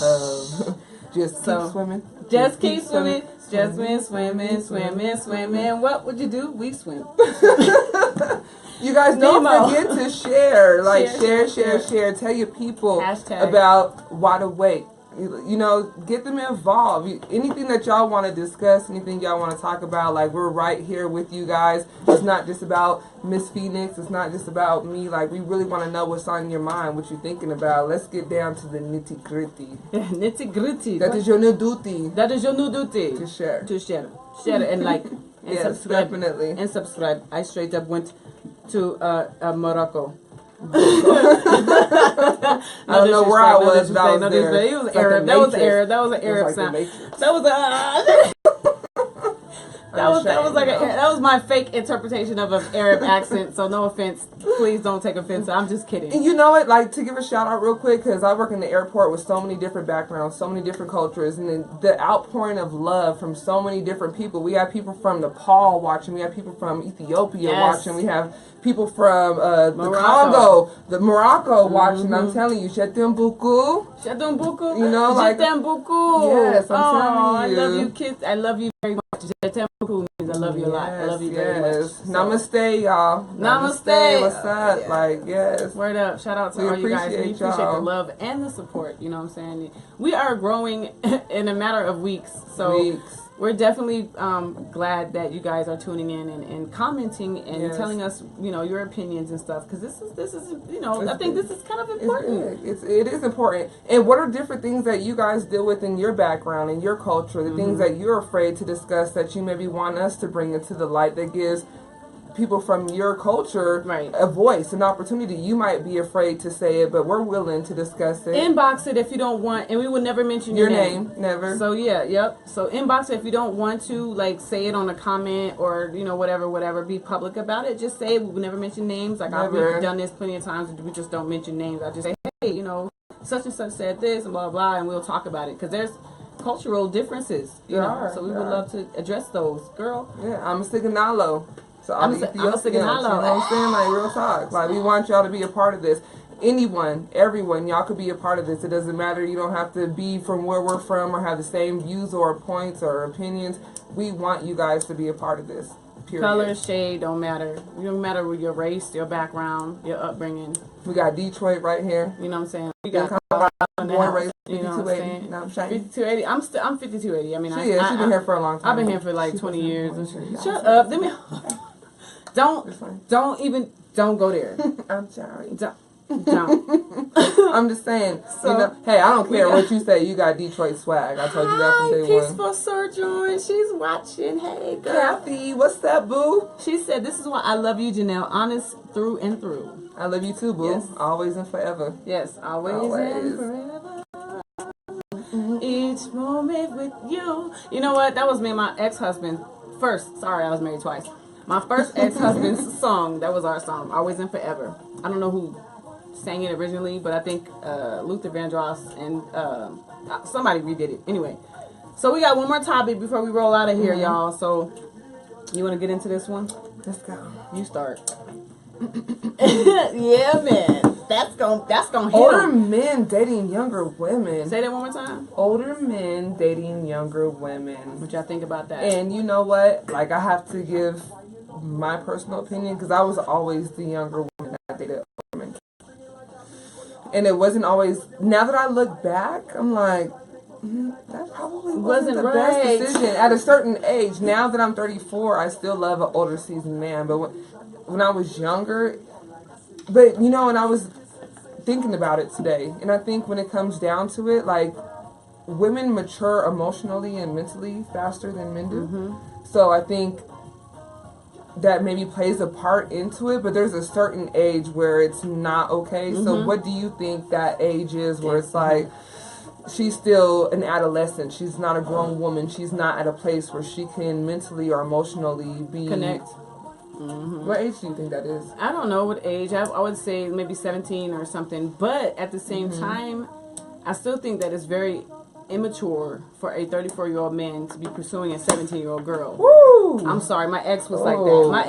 Just keep swimming. Just keep swimming. Just swimming. What would you do? We swim. You guys don't forget to share. Like, share. Tell your people about Wide Awake. Get them involved. Anything that y'all want to discuss, anything y'all want to talk about, like, we're right here with you guys. It's not just about Miss Phoenix. It's not just about me. Like, we really want to know what's on your mind, what you're thinking about. Let's get down to the nitty gritty. Nitty gritty. That is your new duty. To share. Share and like. And subscribe. Definitely. And subscribe. I straight up went to Morocco. I don't know where I was, but I was there. He was Arab. That was Arab. That was an Arab sound. That was a. That was my fake interpretation of an Arab accent. So no offense, please don't take offense. I'm just kidding. And you know what? Like, to give a shout out real quick, because I work in the airport with so many different backgrounds, so many different cultures, and then the outpouring of love from so many different people. We have people from Nepal watching. We have people from Ethiopia watching. We have people from the Congo, Morocco watching. I'm telling you, Shetem Buku. Shetem Buku. You know, like Shetem Buku. Yes, I'm telling you. I love you, kids. I love you very much. Shetem Buku means I love you a lot. I love you very much. So. Namaste, y'all. Namaste. What's up? Yeah. Like, yes. Word up. Shout out to all you guys. We appreciate the love and the support. You know what I'm saying? We are growing in a matter of weeks. So we're definitely glad that you guys are tuning in and commenting and telling us, you know, your opinions and stuff. Because this is, you know, I think this is kind of important. It is important. And what are different things that you guys deal with in your background, in your culture, the things that you're afraid to discuss that you maybe want us to bring into the light that gives people from your culture a voice, an opportunity. You might be afraid to say it, but we're willing to discuss it. Inbox it if you don't want, and we would never mention your name. Never. So so inbox it if you don't want to, like, say it on a comment or, you know, whatever, be public about it. Just say it. We would never mention names. Like, I've done this plenty of times. We just don't mention names. I just say, hey, you know, such and such said this and blah blah, and we'll talk about it because there's cultural differences, you know. So we would love to address those, girl. Yeah, I'm a Signalo. So I'm Ethiopians, you know what I'm saying? Like, real talk. Like, we want y'all to be a part of this. Anyone, everyone, y'all could be a part of this. It doesn't matter. You don't have to be from where we're from or have the same views or points or opinions. We want you guys to be a part of this. Period. Color, shade, don't matter. It don't matter with your race, your background, your upbringing. We got Detroit right here. You know what I'm saying? We got born raised 5280. No, I'm 5280. I'm 5280. I mean, she's been here for a long time. I've been here for like 20 years. Shut up. Let me. Don't go there. I'm sorry. Don't. I'm just saying. So, you know, hey, I don't care what you say. You got Detroit swag. I told you that from day one. Peaceful Sojourn. She's watching. Hey, girl. Kathy, what's up, boo? She said, "This is why I love you, Janelle. Honest through and through." I love you too, boo. Yes. Always and forever. Yes, always. And forever. Each moment with you. You know what? That was me and my ex-husband. First, sorry, I was married twice. My first ex-husband's song, that was our song, Always and Forever. I don't know who sang it originally, but I think Luther Vandross and somebody redid it. Anyway, so we got one more topic before we roll out of here, y'all. So, you want to get into this one? Let's go. You start. Yeah, man. That's gonna hit older men dating younger women. Say that one more time. Older men dating younger women. What y'all think about that? And you know what? Like, I have to give my personal opinion because I was always the younger woman that dated older men. And it wasn't always. Now that I look back, I'm like, that probably wasn't the best decision at a certain age. Now that I'm 34, I still love an older seasoned man. But when I was younger, but you know, and I was thinking about it today, and I think when it comes down to it, like, women mature emotionally and mentally faster than men do. So I think that maybe plays a part into it, but there's a certain age where it's not okay. So what do you think that age is where it's like she's still an adolescent, she's not a grown woman, she's not at a place where she can mentally or emotionally be connect? What age do you think that is? I don't know what age. I would say maybe 17 or something. But at the same time, I still think that it's very immature for a 34-year-old man to be pursuing a 17-year-old girl. Woo! I'm sorry, my ex was like that. My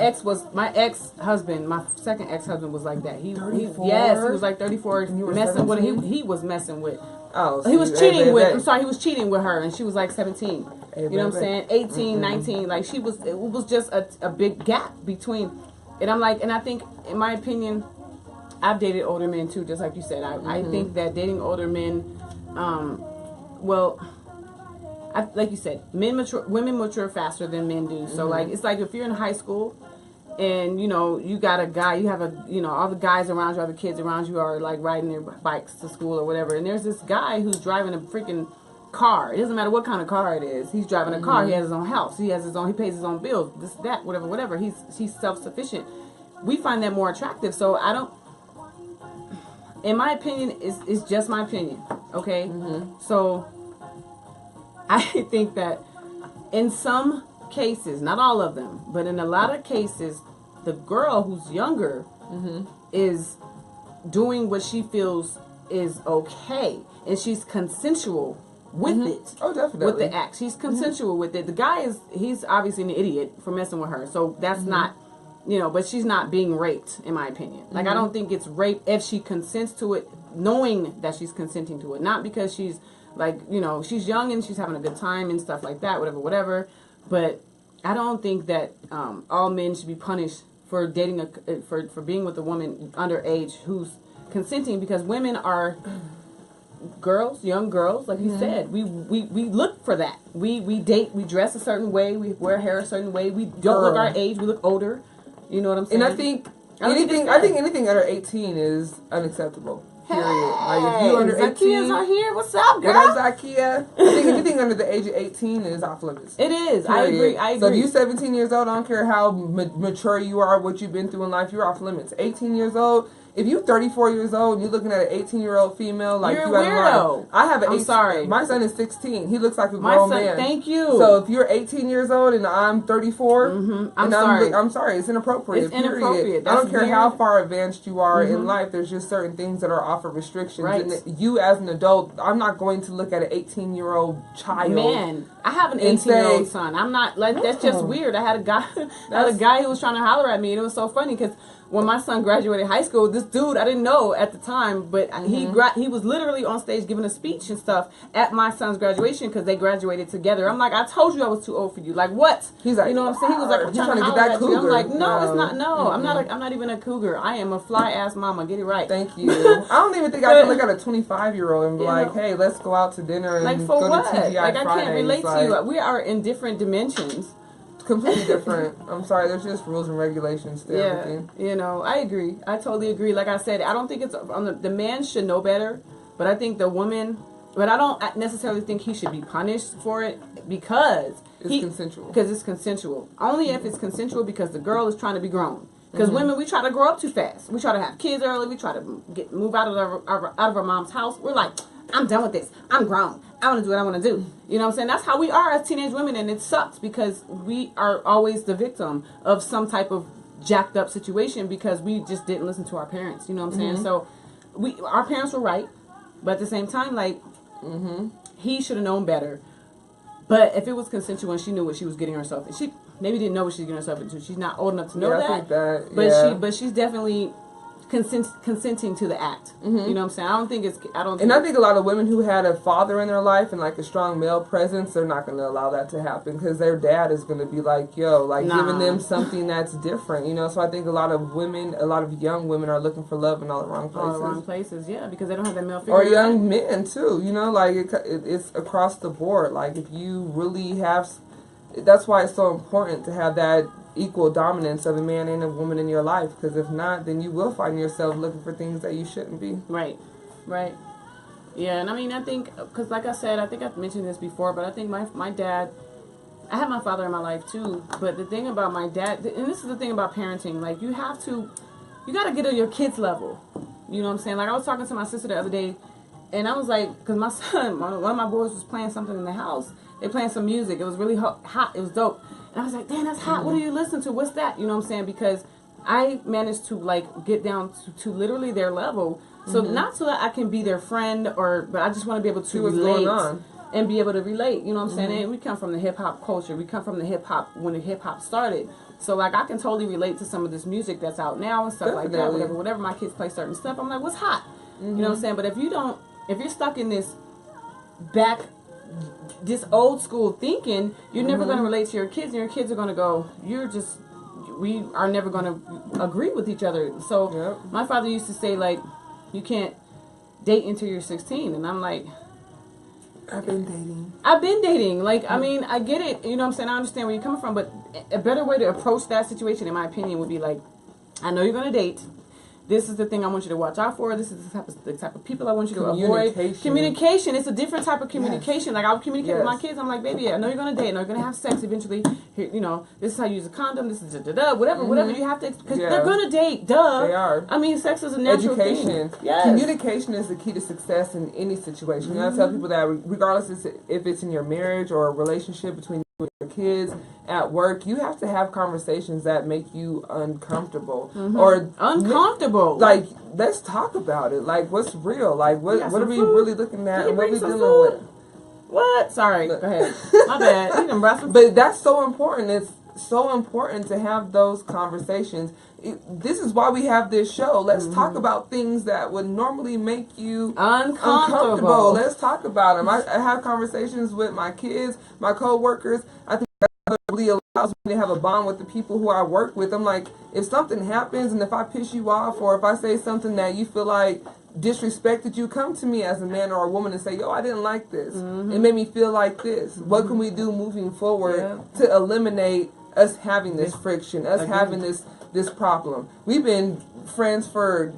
ex-husband, my second ex-husband was like that. He was like 34, messing with. He was messing with. Oh, so he was cheating with. I'm sorry, he was cheating with her, and she was like 17. You know what I'm saying? 18, 19. Like, she was. It was just a big gap between. And I'm like, and I think, in my opinion, I've dated older men too, just like you said. I think that dating older men, like you said, women mature faster than men do. So like, it's like if you're in high school and, you know, you got a guy, you have all the guys around you, all the kids around you are like riding their bikes to school or whatever. And there's this guy who's driving a freaking car. It doesn't matter what kind of car it is. He's driving a car. He has his own house. He pays his own bills. This, that, whatever. He's self-sufficient. We find that more attractive. So in my opinion, it's just my opinion. Okay, Mm-hmm. so I think that in some cases, not all of them, but in a lot of cases, the girl who's younger is doing what she feels is okay, and she's consensual with it. Oh, definitely. With the act, she's consensual with it. The guy he's obviously an idiot for messing with her, so that's not, but she's not being raped, in my opinion. Like, I don't think it's rape if she consents to it, knowing that she's consenting to it, not because she's like, she's young and she's having a good time and stuff like that, whatever. But I don't think that all men should be punished for dating for being with a woman underage who's consenting, because women are young girls, like you said. We look for that. We date, we dress a certain way, we wear hair a certain way. We don't look our age, we look older. You know what I'm saying? And I think anything under 18 is unacceptable. Period. Like, if you under 18, Zakia's on here. What's up, girl? What up, Zakia? I think anything under the age of 18 is off limits. It is. Period. I agree. So if you're 17 years old, I don't care how mature you are, what you've been through in life, you're off limits. 18 years old. If you're 34 years old and you're looking at an 18-year-old female, like, you're you a weirdo. I have an I'm sorry. My son is 16. He looks like a grown man. Thank you. So if you're 18 years old and I'm 34, I'm sorry. I'm sorry. It's inappropriate. It's inappropriate. I don't care weird. how far advanced you are in life. There's just certain things that are off of restrictions. Right. And you, as an adult, I'm not going to look at an 18-year-old child. Man, I have an 18-year-old son. I'm not like, that's just weird. I had a guy who was trying to holler at me, and it was so funny because when my son graduated high school, this dude, I didn't know at the time, but he was literally on stage giving a speech and stuff at my son's graduation because they graduated together. I'm like, I told you I was too old for you. Like, what? He's like, you know what I'm saying? He was like, he's trying to get that cougar. I'm like, no, it's not. No, I'm not even a cougar. I am a fly ass mama. Get it right. Thank you. I don't even think I can look at a 25-year-old and be like, hey, let's go out to dinner and like, for go what? to TGI Like, Fridays. I can't relate to you. We are in different dimensions. Completely different. I'm sorry, there's just rules and regulations to everything. I agree. I totally agree. Like I said, I don't think it's on the man should know better, but I think the woman, but I don't necessarily think he should be punished for it because it's consensual. Because it's consensual. Only if it's consensual, because the girl is trying to be grown. Because women, we try to grow up too fast. We try to have kids early. We try to move out of our mom's house. We're like, I'm done with this. I'm grown. I want to do what I want to do. You know what I'm saying? That's how we are as teenage women, and it sucks because we are always the victim of some type of jacked up situation because we just didn't listen to our parents. You know what I'm saying? So our parents were right, but at the same time, like, he should have known better. But if it was consensual and she knew what she was getting herself, and she maybe didn't know what she was getting herself into. She's not old enough to know I think that. but she's definitely consenting to the act. You know what I'm saying? I think I think a lot of women who had a father in their life and like a strong male presence, they're not going to allow that to happen because their dad is going to be like, giving them something that's different, So I think a lot of young women are looking for love in all the wrong places. All the wrong places, yeah, because they don't have that male figure. Or young men too, like it's across the board. Like if you really have, that's why it's so important to have that equal dominance of a man and a woman in your life, because if not, then you will find yourself looking for things that you shouldn't be. Right. Yeah, and I mean, I think, because like I said, I think I've mentioned this before, but I think my dad, I had my father in my life too, but the thing about my dad, and this is the thing about parenting, like you got to get on your kid's level. You know what I'm saying? Like I was talking to my sister the other day, and I was like, because my son, one of my boys was playing something in the house. They playing some music. It was really hot. It was dope. And I was like, damn, that's hot. What do you listen to? What's that? You know what I'm saying? Because I managed to like get down to literally their level. So not so that I can be their friend but I just want to be able to relate and be able to relate. You know what I'm saying? And we come from the hip hop culture. We come from the hip hop when the hip hop started. So like I can totally relate to some of this music that's out now and stuff like that. Whatever my kids play certain stuff, I'm like, what's hot? You know what I'm saying? But if you're stuck in this old school thinking, you're never going to relate to your kids, and your kids are going to go, we are never going to agree with each other. So my father used to say, like, you can't date until you're 16, and I'm like, I've been dating. Like, I mean, I get it, you know what I'm saying, I understand where you're coming from, but a better way to approach that situation, in my opinion, would be like, I know you're going to date. This is the thing I want you to watch out for. This is the type of people I want you to avoid. Communication. It's a different type of communication. Like, I'll communicate with my kids. I'm like, baby, I know you're going to date. I know you're going to have sex eventually. here, this is how you use a condom. This is whatever you have to, because they're gonna date. Duh. They are. I mean, sex is a natural Education. thing. Yes. Communication is the key to success in any situation. I tell people that regardless if it's in your marriage or a relationship between you and your kids, at work, you have to have conversations that make you uncomfortable or uncomfortable. Like, let's talk about it. Like, what's real? Like, what are we really looking at? And what we dealing with? What? Sorry. Go ahead. My bad. You done brought some. But that's so important. It's so important to have those conversations. This is why we have this show. Let's talk about things that would normally make you uncomfortable. Let's talk about them. I have conversations with my kids, my co-workers. I think that really allows me to have a bond with the people who I work with. I'm like, if something happens and if I piss you off or if I say something that you feel like disrespected you, come to me as a man or a woman and say, yo, I didn't like this. It made me feel like this. What can we do moving forward to eliminate us having this friction, us having this problem? We've been friends for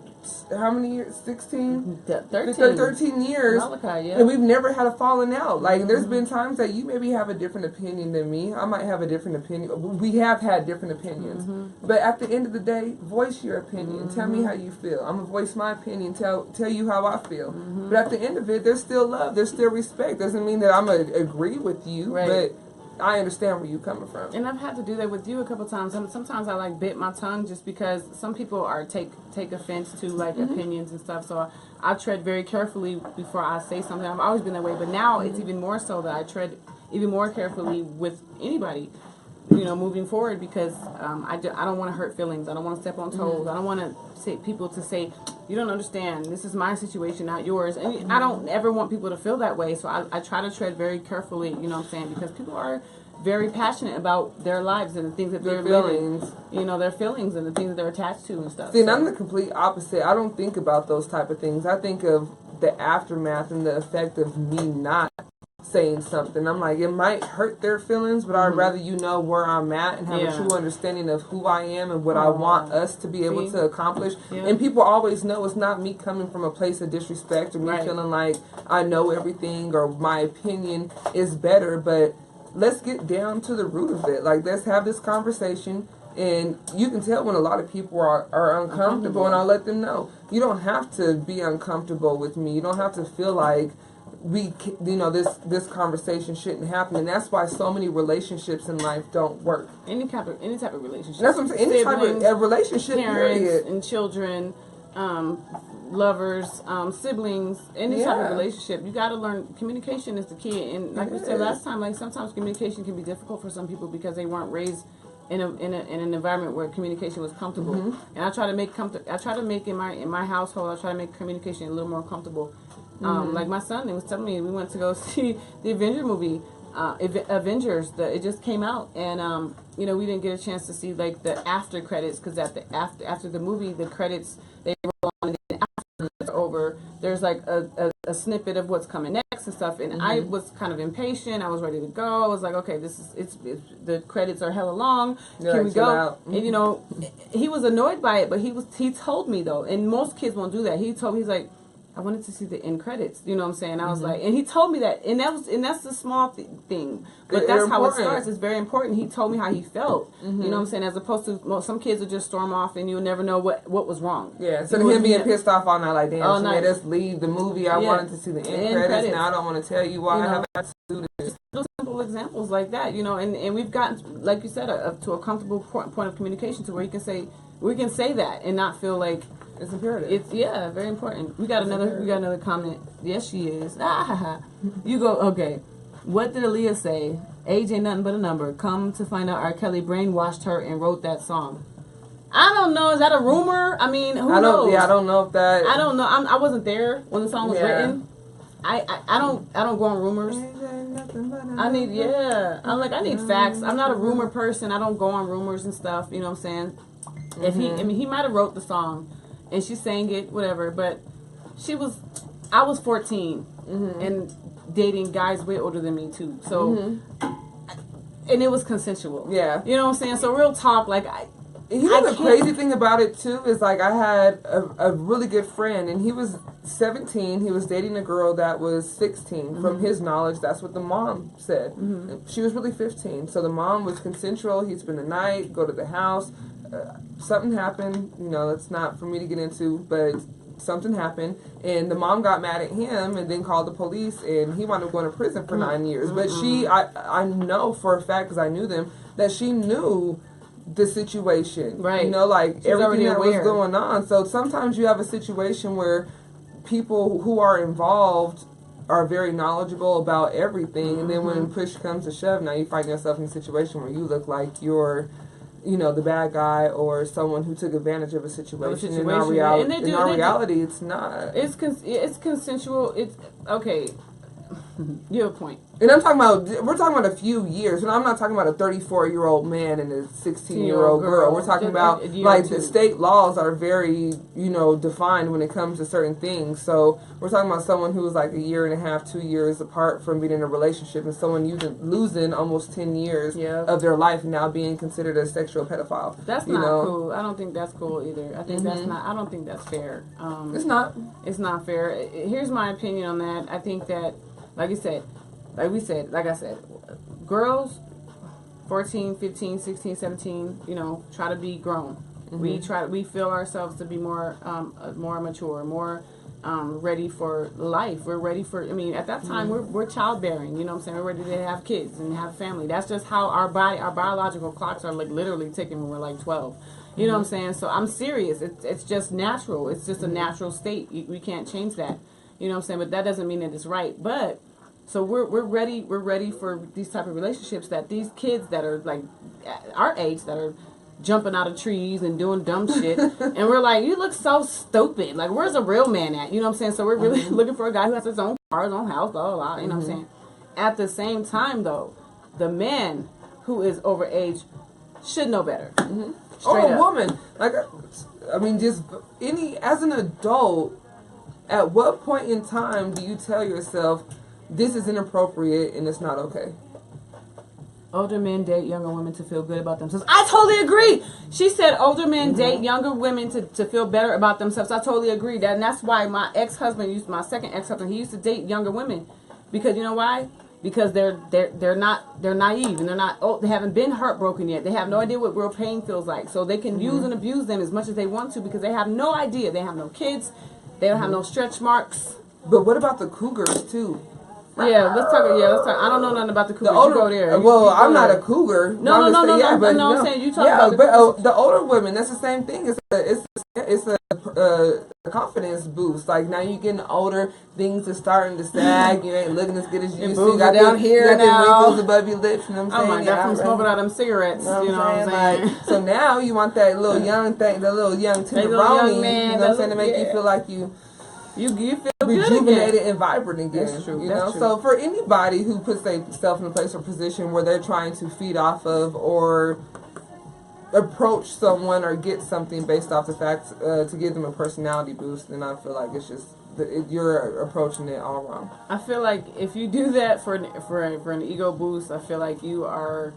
how many years? 16? 13 years. Malachi, and we've never had a falling out. Like, there's been times that you maybe have a different opinion than me. I might have a different opinion. We have had different opinions. But at the end of the day, voice your opinion. Tell me how you feel. I'm going to voice my opinion, tell you how I feel. But at the end of it, there's still love. There's still respect. Doesn't mean that I'm going to agree with you, but I understand where you're coming from. And I've had to do that with you a couple times. Sometimes I like bit my tongue just because some people are take offense to like opinions and stuff. So I tread very carefully before I say something. I've always been that way, but now it's even more so that I tread even more carefully with anybody, moving forward, because I don't want to hurt feelings. I don't want to step on toes. I don't want to say people to say, you don't understand. This is my situation, not yours. And I don't ever want people to feel that way. So I try to tread very carefully, because people are very passionate about their lives and the things that they're living. Their feelings and the things that they're attached to and stuff. See, and I'm the complete opposite. I don't think about those type of things. I think of the aftermath and the effect of me not saying something. I'm like, it might hurt their feelings, but I'd rather know where I'm at and have a true understanding of who I am and what I want us to be able to accomplish. And people always know it's not me coming from a place of disrespect or me feeling like I know everything or my opinion is better, but let's get down to the root of it. Like, let's have this conversation. And you can tell when a lot of people are uncomfortable, and I'll let them know. You don't have to be uncomfortable with me. You don't have to feel like this conversation shouldn't happen. And that's why so many relationships in life don't work. Any type of relationship. That's what I'm saying. Any type of relationship, parents period. And children, lovers, siblings, any type of relationship, you got to learn. Communication is the key. And like we said last time, like sometimes communication can be difficult for some people because they weren't raised in an environment where communication was comfortable. And I try to make in my household, I try to make communication a little more comfortable. Like my son, he was telling me we went to go see the Avenger movie, Avengers. It just came out, and we didn't get a chance to see like the after credits, because after the movie, the credits they roll on, and then after it's over, there's like a snippet of what's coming next and stuff. And I was kind of impatient. I was ready to go. I was like, okay, it's the credits are hella long. Can we go? And he was annoyed by it, but he told me though, and most kids won't do that. He's like, I wanted to see the end credits. You know what I'm saying? I was like, and he told me that, and that's the small thing, but that's how it starts. It's very important. He told me how he felt. You know what I'm saying? As opposed to some kids will just storm off, and you'll never know what was wrong. Yeah. So him being pissed off all night, like, damn, she made us leave the movie. I wanted to see the end credits. Now I don't want to tell you why I have to do this. Those simple examples like that, and we've gotten, like you said, to a comfortable point of communication to where we can say that and not feel like. It's imperative. It's very important. We got another comment. Yes, she is. You go. Okay. What did Aaliyah say? Age ain't nothing but a number. Come to find out, R. Kelly brainwashed her and wrote that song. I don't know. Is that a rumor? I mean, who knows? Yeah, I don't know if that. I don't know. I wasn't there when the song was written. I don't go on rumors. I need facts. I'm not a rumor person. I don't go on rumors and stuff. You know what I'm saying? If he might have wrote the song. And she sang it, whatever. But I was 14 and dating guys way older than me too. So, and it was consensual. Yeah. You know what I'm saying? So real talk, like You know, the crazy thing about it too is like I had a really good friend, and he was 17. He was dating a girl that was 16. From his knowledge, that's what the mom said. She was really 15. So the mom was consensual. He'd spend the night, go to the house. Something happened. You know, it's not for me to get into, but something happened, and the mom got mad at him and then called the police, and he wound up going to prison for 9 years. But I know for a fact, because I knew them, that she knew the situation, right? You know, like everything that was going on. So sometimes you have a situation where people who are involved are very knowledgeable about everything, and then when push comes to shove, now you find yourself in a situation where you look like you're, you know, the bad guy or someone who took advantage of a situation. In our reality, it's not. It's consensual. It's okay. You have a point. And we're talking about a few years. And I'm not talking about a 34-year-old man and a 16-year-old girl. We're talking about, like, the state laws are very, you know, defined when it comes to certain things. So we're talking about someone who's like a year and a half, 2 years apart from being in a relationship, and someone losing almost 10 years of their life and now being considered a sexual pedophile. That's not cool. I don't think that's cool either. I think I don't think that's fair. It's not. It's not fair. Here's my opinion on that. I think that, like I said, girls 14, 15, 16, 17, you know, try to be grown. We feel ourselves to be more mature, more ready for life. We're ready for, I mean, at that time we're childbearing, you know what I'm saying? We're ready to have kids and have family. That's just how our biological clocks are, like, literally ticking when we're like 12. You know what I'm saying? So I'm serious. It's just natural. It's just a natural state. We can't change that. You know what I'm saying? But that doesn't mean that it's right. But so we're ready for these type of relationships, that these kids that are like our age, that are jumping out of trees and doing dumb shit, and we're like, you look so stupid. Like, where's a real man at? You know what I'm saying? So we're really looking for a guy who has his own car, his own house, blah, blah, blah. You know what I'm saying? At the same time, though, the man who is over age should know better. Or a woman. Like, I mean, just as an adult, at what point in time do you tell yourself, this is inappropriate and it's not okay? Older men date younger women to feel good about themselves. I totally agree. She said older men date younger women to feel better about themselves. I totally agree. And that's why my second ex-husband, he used to date younger women. Because you know why? Because they're naive, and they haven't been heartbroken yet. They have no idea what real pain feels like. So they can use and abuse them as much as they want to, because they have no idea. They have no kids. They don't have no stretch marks. But what about the cougars too? Yeah, let's talk. I don't know nothing about the cougars. You go there. I'm not a cougar. No. I'm saying you talk about the cougars. The older women, that's the same thing. It's a confidence boost. Like, now you're getting older, things are starting to sag. You ain't looking as good as you used to. You got down here you got now. Them wrinkles above your lips. You know what I'm saying? Oh my God, from smoking all them cigarettes. You know what I'm saying? Like, so now you want that little young thing, the little young tenderoni. You know what I'm saying? To make you feel like you feel rejuvenated and vibrant again. That's true. That's true. So for anybody who puts themselves in a place or position where they're trying to feed off of or approach someone or get something based off the fact to give them a personality boost, then I feel like it's just you're approaching it all wrong. I feel like if you do that for an ego boost, I feel like you're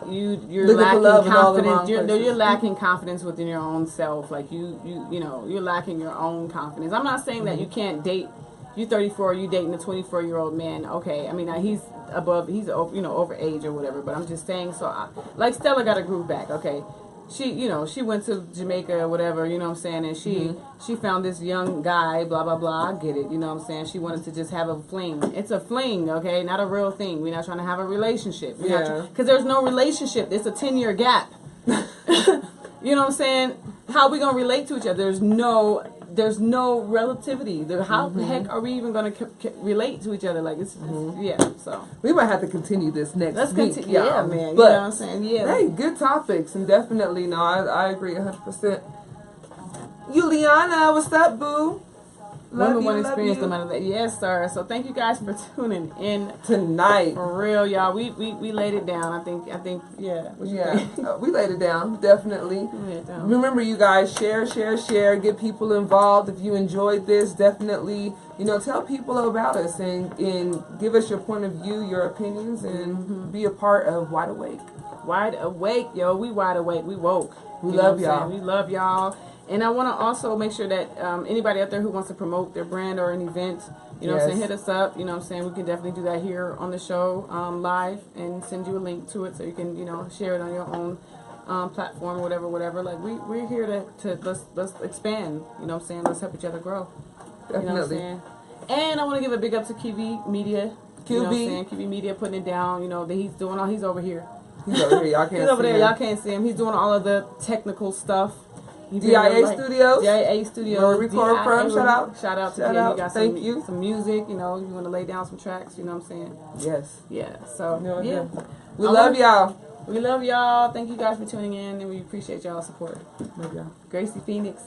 lacking confidence. You're lacking confidence within your own self. Like you're lacking your own confidence. I'm not saying that you can't date. You're 34. You dating a 24-year-old man. Okay, I mean he's over age or whatever. But I'm just saying. So like Stella got her groove back. Okay, she went to Jamaica or whatever. You know what I'm saying? And she found this young guy. Blah blah blah. I get it. You know what I'm saying? She wanted to just have a fling. It's a fling. Okay, not a real thing. We're not trying to have a relationship. Because there's no relationship. It's a 10-year gap. You know what I'm saying? How are we gonna relate to each other? There's no relativity. How the heck are we even going to relate to each other? Like, it's so. We might have to continue this next week. Yeah, man. But, you know what I'm saying? Yeah. Hey, good topics. And definitely, I agree 100%. Juliana, what's up, boo? Women want to experience them out of that. Yes, sir. So thank you guys for tuning in tonight. For real, y'all. We laid it down. I think yeah. We laid it down, definitely. Laid it down. Remember, you guys, share, get people involved. If you enjoyed this, definitely, tell people about us and give us your point of view, your opinions, and be a part of Wide Awake. Wide awake, yo. We wide awake. We woke. We You know love what I'm y'all. saying? We love y'all. And I want to also make sure that anybody out there who wants to promote their brand or an event, you know what I'm saying, hit us up. You know what I'm saying? We can definitely do that here on the show live and send you a link to it so you can, you know, share it on your own platform or whatever. Like, we're here to let's expand. You know what I'm saying? Let's help each other grow. Definitely. You know what I'm saying? And I want to give a big up to QB Media. QB. You know what I'm saying? QB Media putting it down. You know, that he's doing all, he's over here. He's over here. Y'all can't He's over see there. him. Y'all can't see him. He's doing all of the technical stuff. DIA Studios. DIA Studios. Where we record from. Shout out. Shout out to Shout DIA. out. You got Thank you. some music. You know, you want to lay down some tracks. You know what I'm saying? Yes. Yeah. So No, yeah, we love y'all. We love y'all. Thank you guys for tuning in, and we appreciate y'all's support. Love y'all. Gracie Phoenix.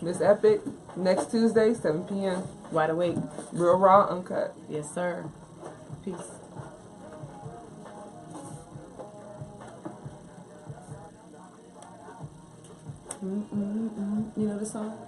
Miss Epic. Next Tuesday, 7 p.m. Wide awake. Real raw, uncut. Yes, sir. Peace. You know the song?